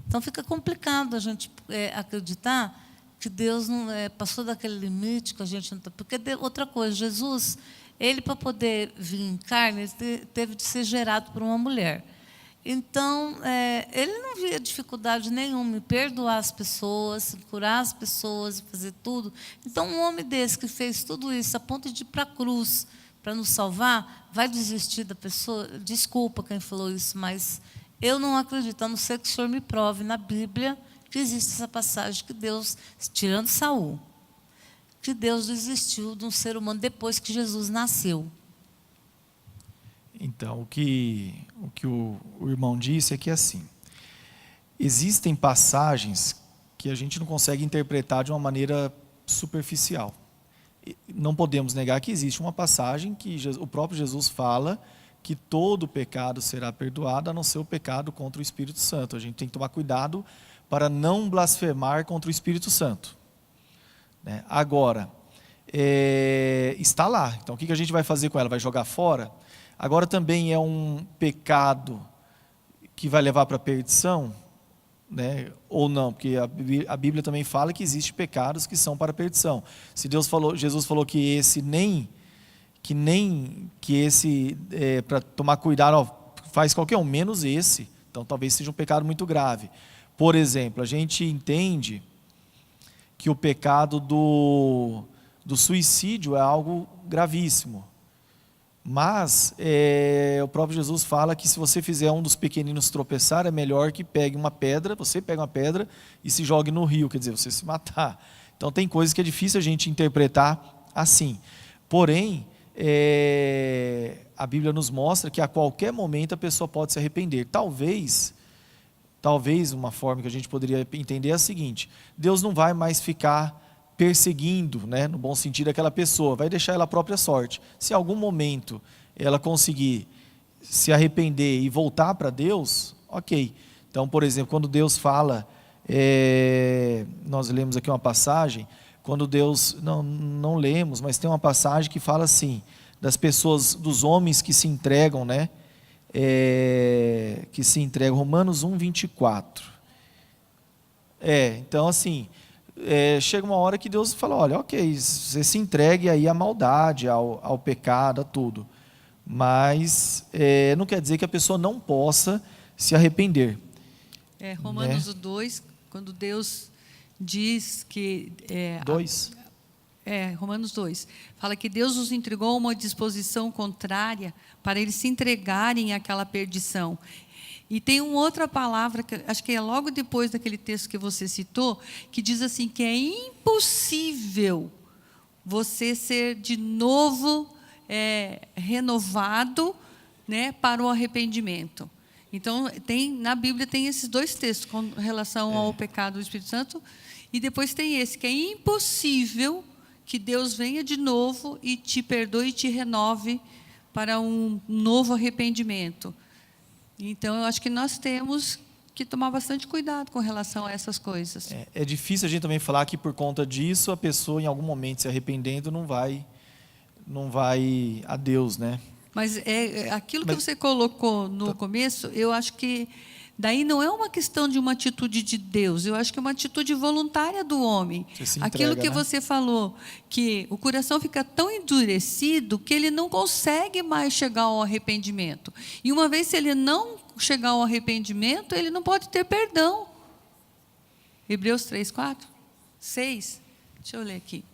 Então fica complicado a gente acreditar que Deus não passou daquele limite que a gente não está. Porque outra coisa, Jesus, ele para poder vir em carne, ele teve de ser gerado por uma mulher. Então, ele não via dificuldade nenhuma em perdoar as pessoas, em curar as pessoas, fazer tudo. Então, um homem desse que fez tudo isso, a ponto de ir para a cruz para nos salvar, vai desistir da pessoa? Desculpa quem falou isso, mas eu não acredito, a não ser que o Senhor me prove na Bíblia que existe essa passagem que Deus, tirando Saul, que Deus desistiu de um ser humano depois que Jesus nasceu. Então, o que o irmão disse é que assim, existem passagens que a gente não consegue interpretar de uma maneira superficial. Não podemos negar que existe uma passagem que o próprio Jesus fala que todo pecado será perdoado, a não ser o pecado contra o Espírito Santo. A gente tem que tomar cuidado para não blasfemar contra o Espírito Santo. Né? Agora, está lá. Então, o que a gente vai fazer com ela? Vai jogar fora? Agora também é um pecado que vai levar para a perdição, né? Ou não, porque a Bíblia também fala que existem pecados que são para a perdição. Se Jesus falou que esse para tomar cuidado, faz qualquer um, menos esse. Então talvez seja um pecado muito grave. Por exemplo, a gente entende que o pecado do suicídio é algo gravíssimo. Mas o próprio Jesus fala que se você fizer um dos pequeninos tropeçar, é melhor que você pegue uma pedra e se jogue no rio, quer dizer, você se matar. Então tem coisas que é difícil a gente interpretar assim. Porém, a Bíblia nos mostra que a qualquer momento a pessoa pode se arrepender. Talvez uma forma que a gente poderia entender é a seguinte: Deus não vai mais ficar perseguindo, né, no bom sentido, aquela pessoa, vai deixar ela à própria sorte. Se em algum momento ela conseguir se arrepender e voltar para Deus, ok. Então, por exemplo, quando Deus fala, nós lemos aqui uma passagem, quando Deus, não lemos, mas tem uma passagem que fala assim, das pessoas, dos homens que se entregam, né, Romanos 1:24. Então assim, chega uma hora que Deus fala, olha, ok, você se entregue aí à maldade, ao pecado, a tudo, mas não quer dizer que a pessoa não possa se arrepender. Romanos 2, quando Deus diz que... 2? Romanos 2, fala que Deus os entregou a uma disposição contrária para eles se entregarem àquela perdição. E tem uma outra palavra, que acho que é logo depois daquele texto que você citou, que diz assim, que é impossível você ser de novo renovado, né, para o arrependimento. Então, na Bíblia tem esses dois textos com relação ao pecado do Espírito Santo, e depois tem esse, que é impossível que Deus venha de novo e te perdoe e te renove para um novo arrependimento. Então, eu acho que nós temos que tomar bastante cuidado com relação a essas coisas. É difícil a gente também falar que por conta disso a pessoa em algum momento se arrependendo não vai a Deus, né? Mas aquilo que você colocou no começo, eu acho que daí não é uma questão de uma atitude de Deus, eu acho que é uma atitude voluntária do homem. Você se entrega, aquilo que né? você falou, que o coração fica tão endurecido que ele não consegue mais chegar ao arrependimento. E uma vez se ele não chegar ao arrependimento, ele não pode ter perdão. Hebreus 3, 4, 6. Deixa eu ler aqui.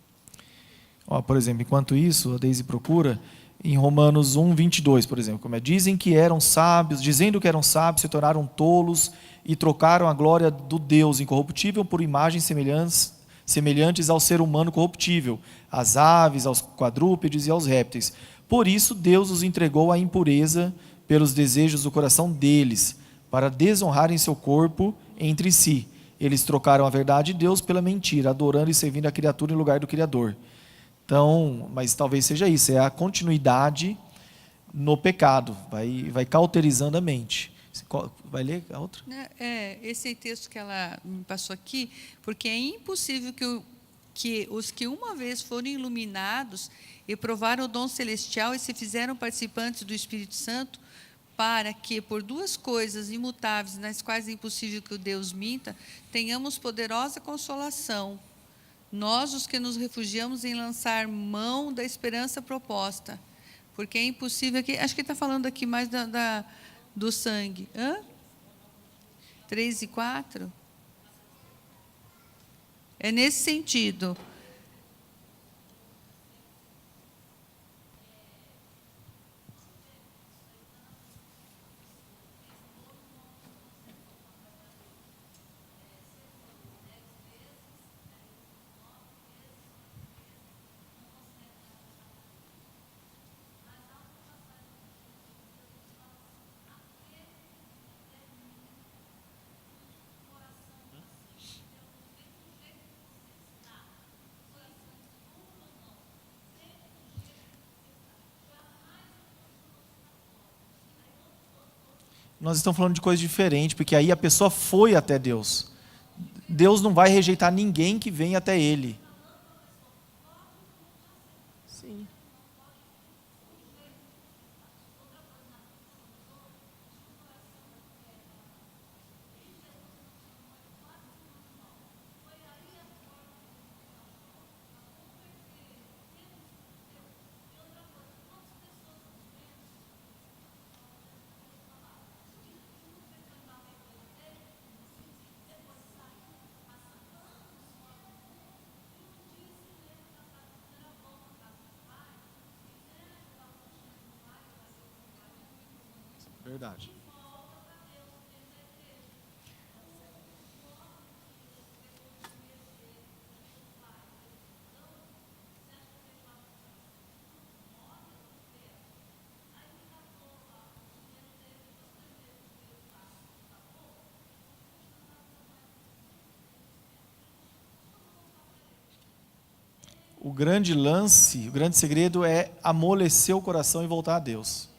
Por exemplo, enquanto isso, a Deise procura... Em Romanos 1:22, por exemplo, dizendo que eram sábios, se tornaram tolos e trocaram a glória do Deus incorruptível por imagens semelhantes ao ser humano corruptível, às aves, aos quadrúpedes e aos répteis. Por isso, Deus os entregou à impureza pelos desejos do coração deles, para desonrarem seu corpo entre si. Eles trocaram a verdade de Deus pela mentira, adorando e servindo a criatura em lugar do Criador. Então, mas talvez seja isso, é a continuidade no pecado, vai cauterizando a mente. Vai ler a outra? Esse texto que ela me passou aqui, porque é impossível que os que uma vez foram iluminados e provaram o dom celestial e se fizeram participantes do Espírito Santo, para que, por duas coisas imutáveis, nas quais é impossível que o Deus minta, tenhamos poderosa consolação. Nós, os que nos refugiamos em lançar mão da esperança proposta, porque é impossível, acho que ele está falando aqui mais do sangue. 3 e 4? É nesse sentido. Nós estamos falando de coisa diferente, porque aí a pessoa foi até Deus. Deus não vai rejeitar ninguém que vem até Ele. Sim. Verdade. O grande lance, o grande segredo é amolecer o coração e voltar a Deus.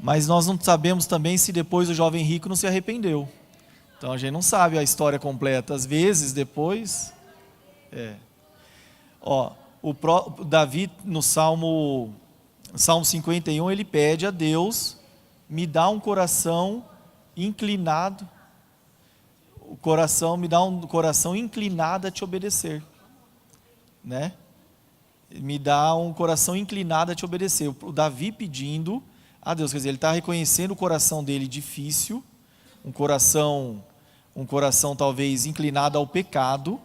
Mas nós não sabemos também se depois o jovem rico não se arrependeu. Então a gente não sabe a história completa. Às vezes depois... Davi no Salmo 51, ele pede a Deus, me dá um coração inclinado, me dá um coração inclinado a te obedecer. Né? Me dá um coração inclinado a te obedecer. O Davi pedindo a Deus, quer dizer, ele está reconhecendo o coração dele difícil, um coração talvez inclinado ao pecado,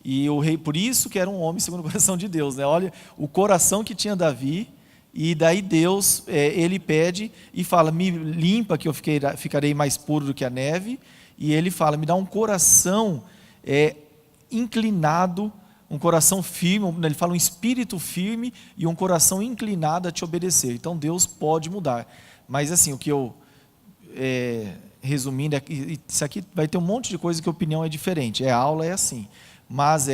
e o rei, por isso que era um homem segundo o coração de Deus, né? Olha o coração que tinha Davi, e daí Deus, ele pede e fala, me limpa que eu ficarei mais puro do que a neve, e ele fala, me dá um coração inclinado, um coração firme, ele fala um espírito firme e um coração inclinado a te obedecer. Então Deus pode mudar. Mas assim, o que eu, resumindo, isso aqui vai ter um monte de coisa que a opinião é diferente. A aula é assim. Mas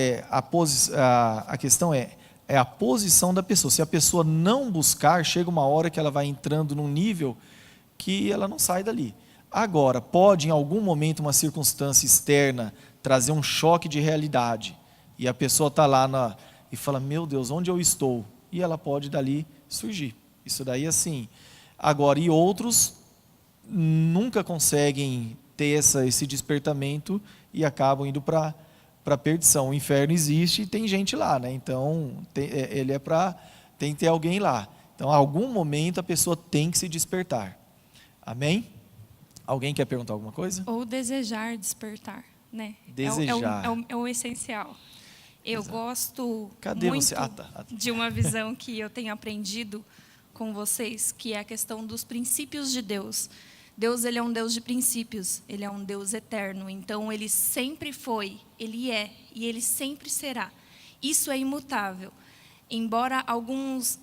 a questão é a posição da pessoa. Se a pessoa não buscar, chega uma hora que ela vai entrando num nível que ela não sai dali. Agora, pode em algum momento uma circunstância externa trazer um choque de realidade. E a pessoa está lá e fala, meu Deus, onde eu estou? E ela pode dali surgir. Isso daí assim. Agora, e outros nunca conseguem ter esse despertamento e acabam indo para a perdição. O inferno existe e tem gente lá, né? Então, tem que ter alguém lá. Então, em algum momento a pessoa tem que se despertar. Amém? Alguém quer perguntar alguma coisa? Ou desejar despertar, né? Desejar. É o essencial. Eu Exato. Gosto Cadê muito você? de uma visão que eu tenho aprendido com vocês, que é a questão dos princípios de Deus. Deus, ele é um Deus de princípios, ele é um Deus eterno. Então, ele sempre foi, ele é e ele sempre será. Isso é imutável. Embora algumas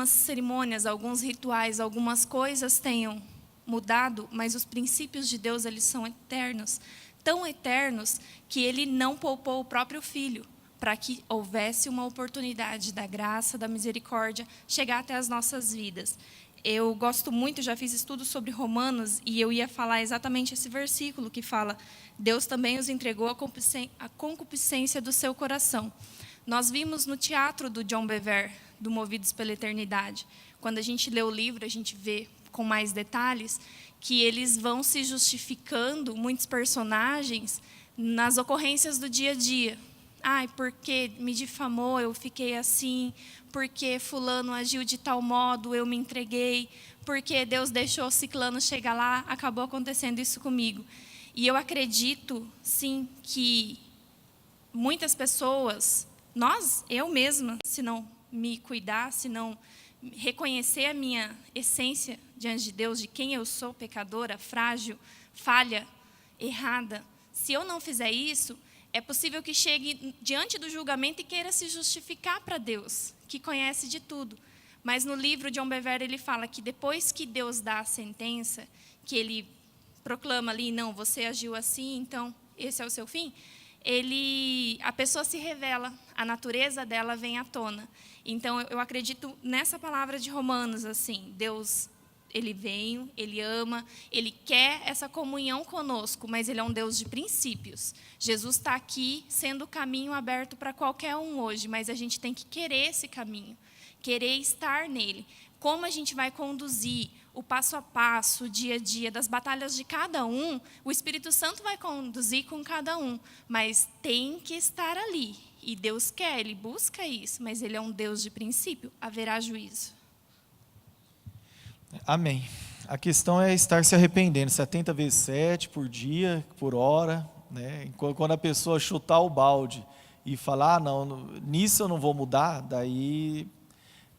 cerimônias, alguns rituais, algumas coisas tenham mudado, mas os princípios de Deus, eles são eternos. Tão eternos que ele não poupou o próprio Filho, para que houvesse uma oportunidade da graça, da misericórdia, chegar até as nossas vidas. Eu gosto muito, já fiz estudos sobre Romanos, e eu ia falar exatamente esse versículo que fala, Deus também os entregou a concupiscência do seu coração. Nós vimos no teatro do John Bever, do Movidos pela Eternidade, quando a gente lê o livro, a gente vê com mais detalhes que eles vão se justificando, muitos personagens, nas ocorrências do dia a dia. Ai, porque me difamou, eu fiquei assim, porque fulano agiu de tal modo, eu me entreguei, porque Deus deixou ciclano chegar lá, acabou acontecendo isso comigo. E eu acredito, sim, que muitas pessoas, eu mesma, se não me cuidar, se não reconhecer a minha essência diante de Deus, de quem eu sou, pecadora, frágil, falha, errada, se eu não fizer isso, é possível que chegue diante do julgamento e queira se justificar para Deus, que conhece de tudo. Mas no livro de John Bevere ele fala que depois que Deus dá a sentença, que ele proclama ali, não, você agiu assim, então esse é o seu fim, a pessoa se revela, a natureza dela vem à tona. Então eu acredito nessa palavra de Romanos, assim, Deus, ele veio, ele ama, ele quer essa comunhão conosco, mas ele é um Deus de princípios. Jesus está aqui sendo o caminho aberto para qualquer um hoje, mas a gente tem que querer esse caminho, querer estar nele. Como a gente vai conduzir o passo a passo, o dia a dia, das batalhas de cada um, o Espírito Santo vai conduzir com cada um, mas tem que estar ali. E Deus quer, ele busca isso, mas ele é um Deus de princípio, haverá juízo. Amém. A questão é estar se arrependendo, 70 vezes 7 por dia, por hora, né? Quando a pessoa chutar o balde e falar, não, nisso eu não vou mudar, daí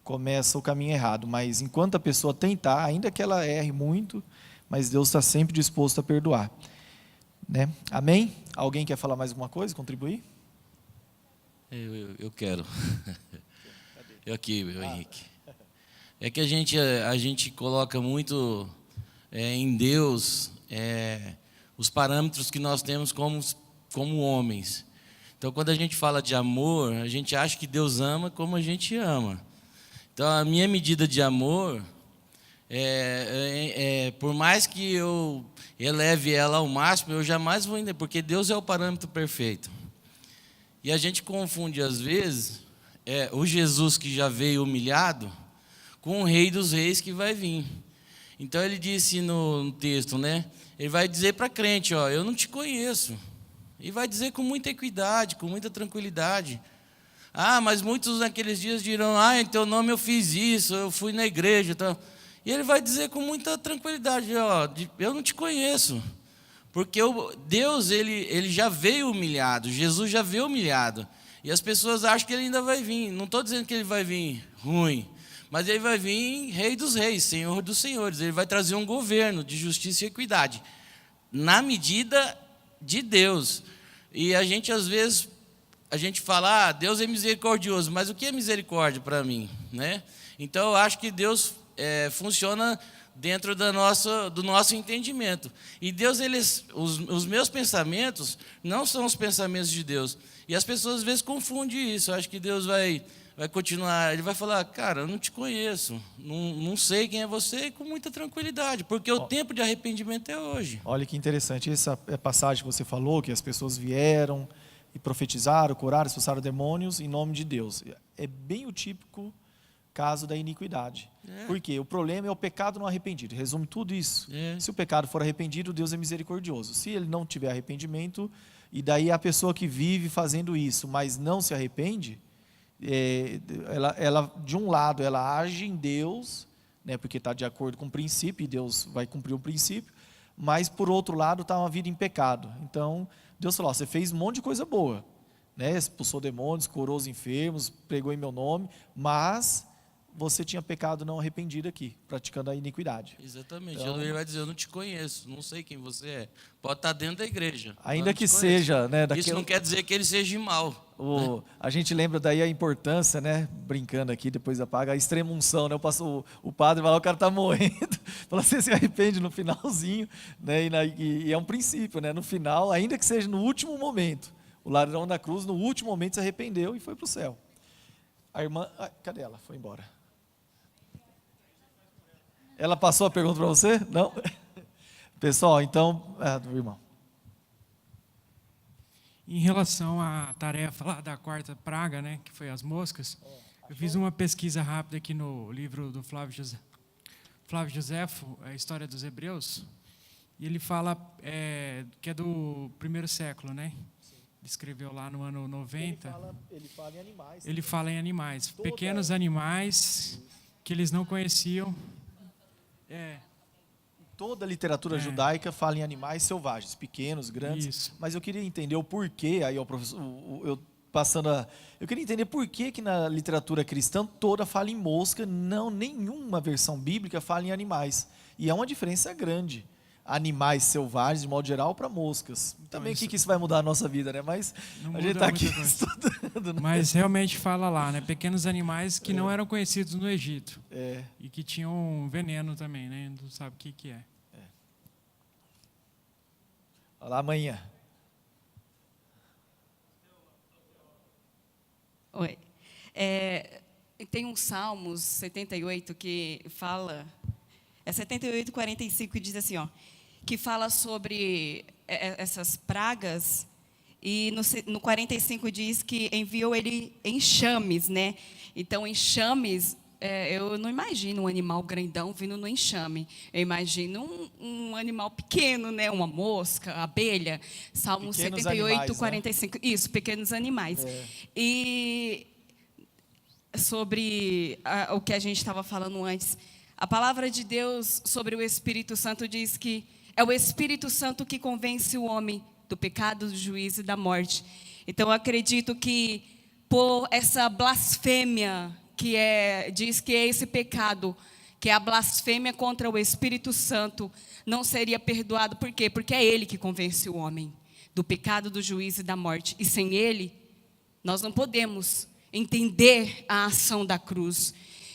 começa o caminho errado. Mas enquanto a pessoa tentar, ainda que ela erre muito, mas Deus está sempre disposto a perdoar, né? Amém? Alguém quer falar mais alguma coisa, contribuir? Eu quero. Eu aqui, meu Henrique. É que a gente coloca muito em Deus os parâmetros que nós temos como homens. Então, quando a gente fala de amor, a gente acha que Deus ama como a gente ama. Então, a minha medida de amor, por mais que eu eleve ela ao máximo, eu jamais vou entender, porque Deus é o parâmetro perfeito. E a gente confunde, às vezes, o Jesus que já veio humilhado com o Rei dos Reis que vai vir. Então, ele disse no texto, né? Ele vai dizer para crente, ó, eu não te conheço. E vai dizer com muita equidade, com muita tranquilidade. Ah, mas muitos naqueles dias dirão, em teu nome eu fiz isso, eu fui na igreja. Tal. E ele vai dizer com muita tranquilidade, ó, eu não te conheço. Porque Deus, ele já veio humilhado, Jesus já veio humilhado. E as pessoas acham que ele ainda vai vir. Não estou dizendo que ele vai vir ruim, mas ele vai vir Rei dos Reis, Senhor dos Senhores. Ele vai trazer um governo de justiça e equidade, na medida de Deus. E a gente, às vezes, fala, Deus é misericordioso, mas o que é misericórdia para mim? Né? Então, eu acho que Deus funciona dentro do nosso entendimento. E Deus, os meus pensamentos não são os pensamentos de Deus. E as pessoas, às vezes, confundem isso. Eu acho que Deus vai continuar, ele vai falar, cara, eu não te conheço, não sei quem é você, com muita tranquilidade, porque o tempo de arrependimento é hoje. Olha que interessante, essa passagem que você falou, que as pessoas vieram e profetizaram, curaram, expulsaram demônios em nome de Deus. É bem o típico caso da iniquidade. Porque o problema é o pecado não arrependido. Resume tudo isso. Se o pecado for arrependido, Deus é misericordioso. Se ele não tiver arrependimento, e daí a pessoa que vive fazendo isso, mas não se arrepende, ela de um lado ela age em Deus, né, porque está de acordo com o princípio, e Deus vai cumprir o princípio, mas por outro lado está uma vida em pecado. Então Deus falou, você fez um monte de coisa boa, né, expulsou demônios, curou os enfermos, pregou em meu nome, mas você tinha pecado não arrependido aqui, praticando a iniquidade. Exatamente. Então, ele vai dizer, eu não te conheço, não sei quem você é. Pode estar dentro da igreja. Ainda que seja, né? Isso não quer dizer que ele seja mal. A gente lembra daí a importância, né? Brincando aqui, depois apaga, a extrema unção, né? O padre vai lá, o cara está morrendo, fala, você se arrepende no finalzinho, né? E é um princípio, né? No final, ainda que seja no último momento, o ladrão da cruz, no último momento, se arrependeu e foi para o céu. A irmã, cadê ela? Foi embora. Ela passou a pergunta para você? Não? Pessoal, então, do irmão. Em relação à tarefa lá da quarta praga, né, que foi as moscas, Eu fiz uma pesquisa rápida aqui no livro do Flávio Joséfo, a História dos Hebreus, e ele fala que é do primeiro século, né? Ele escreveu lá no ano 90. Ele fala em animais. Ele fala em animais, pequenos animais que eles não conheciam. Toda a literatura judaica fala em animais selvagens, pequenos, grandes. Isso. Mas eu queria entender o porquê, aí o professor, eu queria entender por que na literatura cristã toda fala em mosca, não, nenhuma versão bíblica fala em animais. E é uma diferença grande. Animais selvagens, de modo geral, para moscas. Também o que isso vai mudar a nossa vida, né? Mas Não a gente muda está aqui muita coisa. estudando. Né? Mas realmente fala lá, né? Pequenos animais que não eram conhecidos no Egito. E que tinham veneno também, né? Não sabe o que é. Olá, amanhã. Oi. Tem um Salmos 78 que fala... 78, 45, e diz assim, ó, que fala sobre essas pragas, e no 45 diz que enviou ele enxames, né? Então, enxames, eu não imagino um animal grandão vindo no enxame. Eu imagino um animal pequeno, né? Uma mosca, abelha. Salmo Pequenos 78, animais, 45. Né? Isso, pequenos animais. E sobre o que a gente estava falando antes, a palavra de Deus sobre o Espírito Santo diz que é o Espírito Santo que convence o homem do pecado, do juízo e da morte. Então, eu acredito que por essa blasfêmia, diz que é esse pecado, que é a blasfêmia contra o Espírito Santo, não seria perdoado. Por quê? Porque é Ele que convence o homem do pecado, do juízo e da morte. E sem Ele, nós não podemos entender a ação da cruz.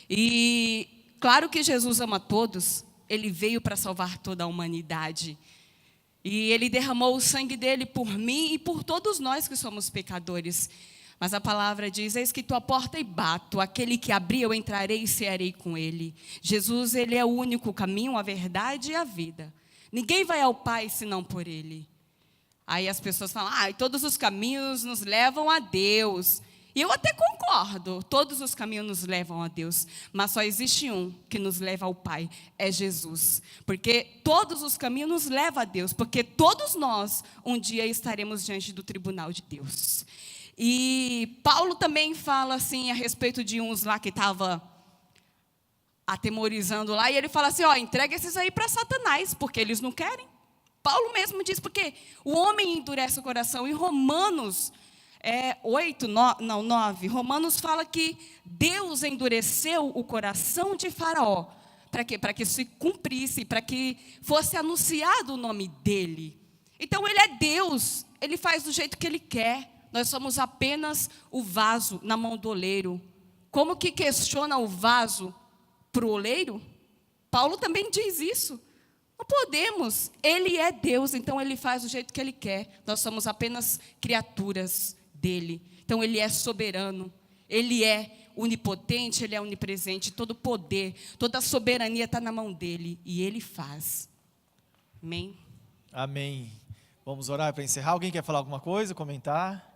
E claro que Jesus ama todos, Ele veio para salvar toda a humanidade. E Ele derramou o sangue dEle por mim e por todos nós que somos pecadores. Mas a palavra diz, eis que estou à porta e bato, aquele que abrir eu entrarei e cearei com Ele. Jesus, Ele é o único caminho, a verdade e a vida. Ninguém vai ao Pai senão por Ele. Aí as pessoas falam, todos os caminhos nos levam a Deus. E eu até concordo, todos os caminhos nos levam a Deus, mas só existe um que nos leva ao Pai, é Jesus. Porque todos os caminhos nos levam a Deus, porque todos nós um dia estaremos diante do tribunal de Deus. E Paulo também fala assim a respeito de uns lá que estavam atemorizando lá, e ele fala assim, entrega esses aí para Satanás, porque eles não querem. Paulo mesmo diz, porque o homem endurece o coração. Em Romanos 9, Romanos fala que Deus endureceu o coração de Faraó. Para quê? Para que se cumprisse, para que fosse anunciado o nome dele. Então, ele é Deus, ele faz do jeito que ele quer. Nós somos apenas o vaso na mão do oleiro. Como que questiona o vaso para o oleiro? Paulo também diz isso. Não podemos. Ele é Deus, então ele faz do jeito que ele quer. Nós somos apenas criaturas dele. Então, ele é soberano. Ele é onipotente, ele é onipresente. Todo poder, toda a soberania está na mão dele. E ele faz. Amém? Amém. Vamos orar para encerrar. Alguém quer falar alguma coisa, comentar?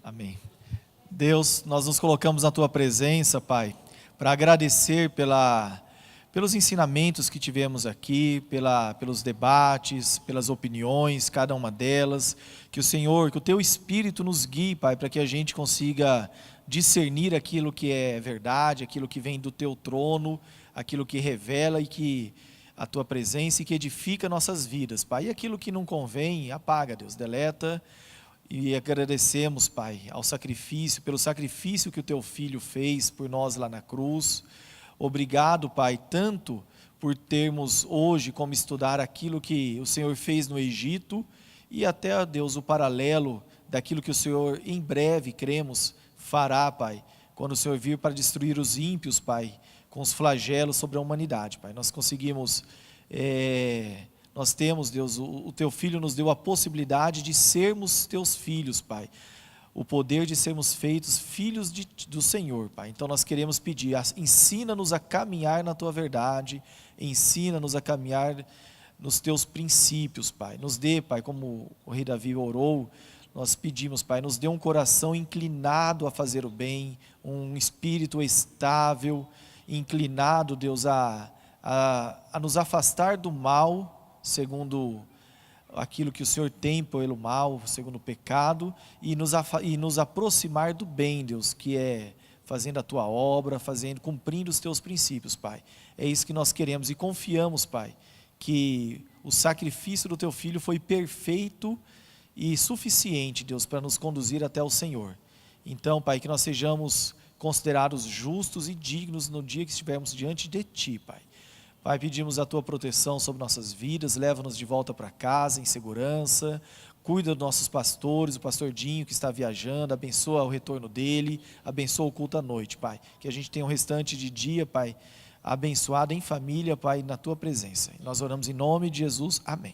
Amém. Deus, nós nos colocamos na Tua presença, Pai, para agradecer pelos ensinamentos que tivemos aqui, pelos debates, pelas opiniões, cada uma delas. Que o Teu Espírito nos guie, Pai, para que a gente consiga discernir aquilo que é verdade, aquilo que vem do Teu trono, aquilo que revela e que a Tua presença e que edifica nossas vidas, Pai. E aquilo que não convém, apaga, Deus, deleta. E agradecemos, Pai, pelo sacrifício que o Teu Filho fez por nós lá na cruz. Obrigado, Pai, tanto por termos hoje como estudar aquilo que o Senhor fez no Egito e até, Deus, o paralelo daquilo que o Senhor em breve, cremos, fará, Pai, quando o Senhor vir para destruir os ímpios, Pai, com os flagelos sobre a humanidade, Pai. Nós temos, Deus, o Teu Filho nos deu a possibilidade de sermos Teus filhos, Pai. O poder de sermos feitos filhos do Senhor, Pai. Então nós queremos pedir, ensina-nos a caminhar na Tua verdade, ensina-nos a caminhar nos Teus princípios, Pai. Nos dê, Pai, como o rei Davi orou, nós pedimos, Pai, nos dê um coração inclinado a fazer o bem, um espírito estável, inclinado, Deus, a nos afastar do mal, segundo aquilo que o Senhor tem pelo mal, segundo o pecado, e nos aproximar do bem, Deus, que é fazendo a Tua obra, cumprindo os Teus princípios, Pai. É isso que nós queremos e confiamos, Pai, que o sacrifício do Teu Filho foi perfeito e suficiente, Deus, para nos conduzir até o Senhor. Então, Pai, que nós sejamos considerados justos e dignos no dia que estivermos diante de Ti, Pai. Pai, pedimos a Tua proteção sobre nossas vidas, leva-nos de volta para casa em segurança, cuida dos nossos pastores, o pastor Dinho que está viajando, abençoa o retorno dele, abençoa o culto à noite, Pai. Que a gente tenha um restante de dia, Pai, abençoado em família, Pai, na Tua presença. Nós oramos em nome de Jesus, amém.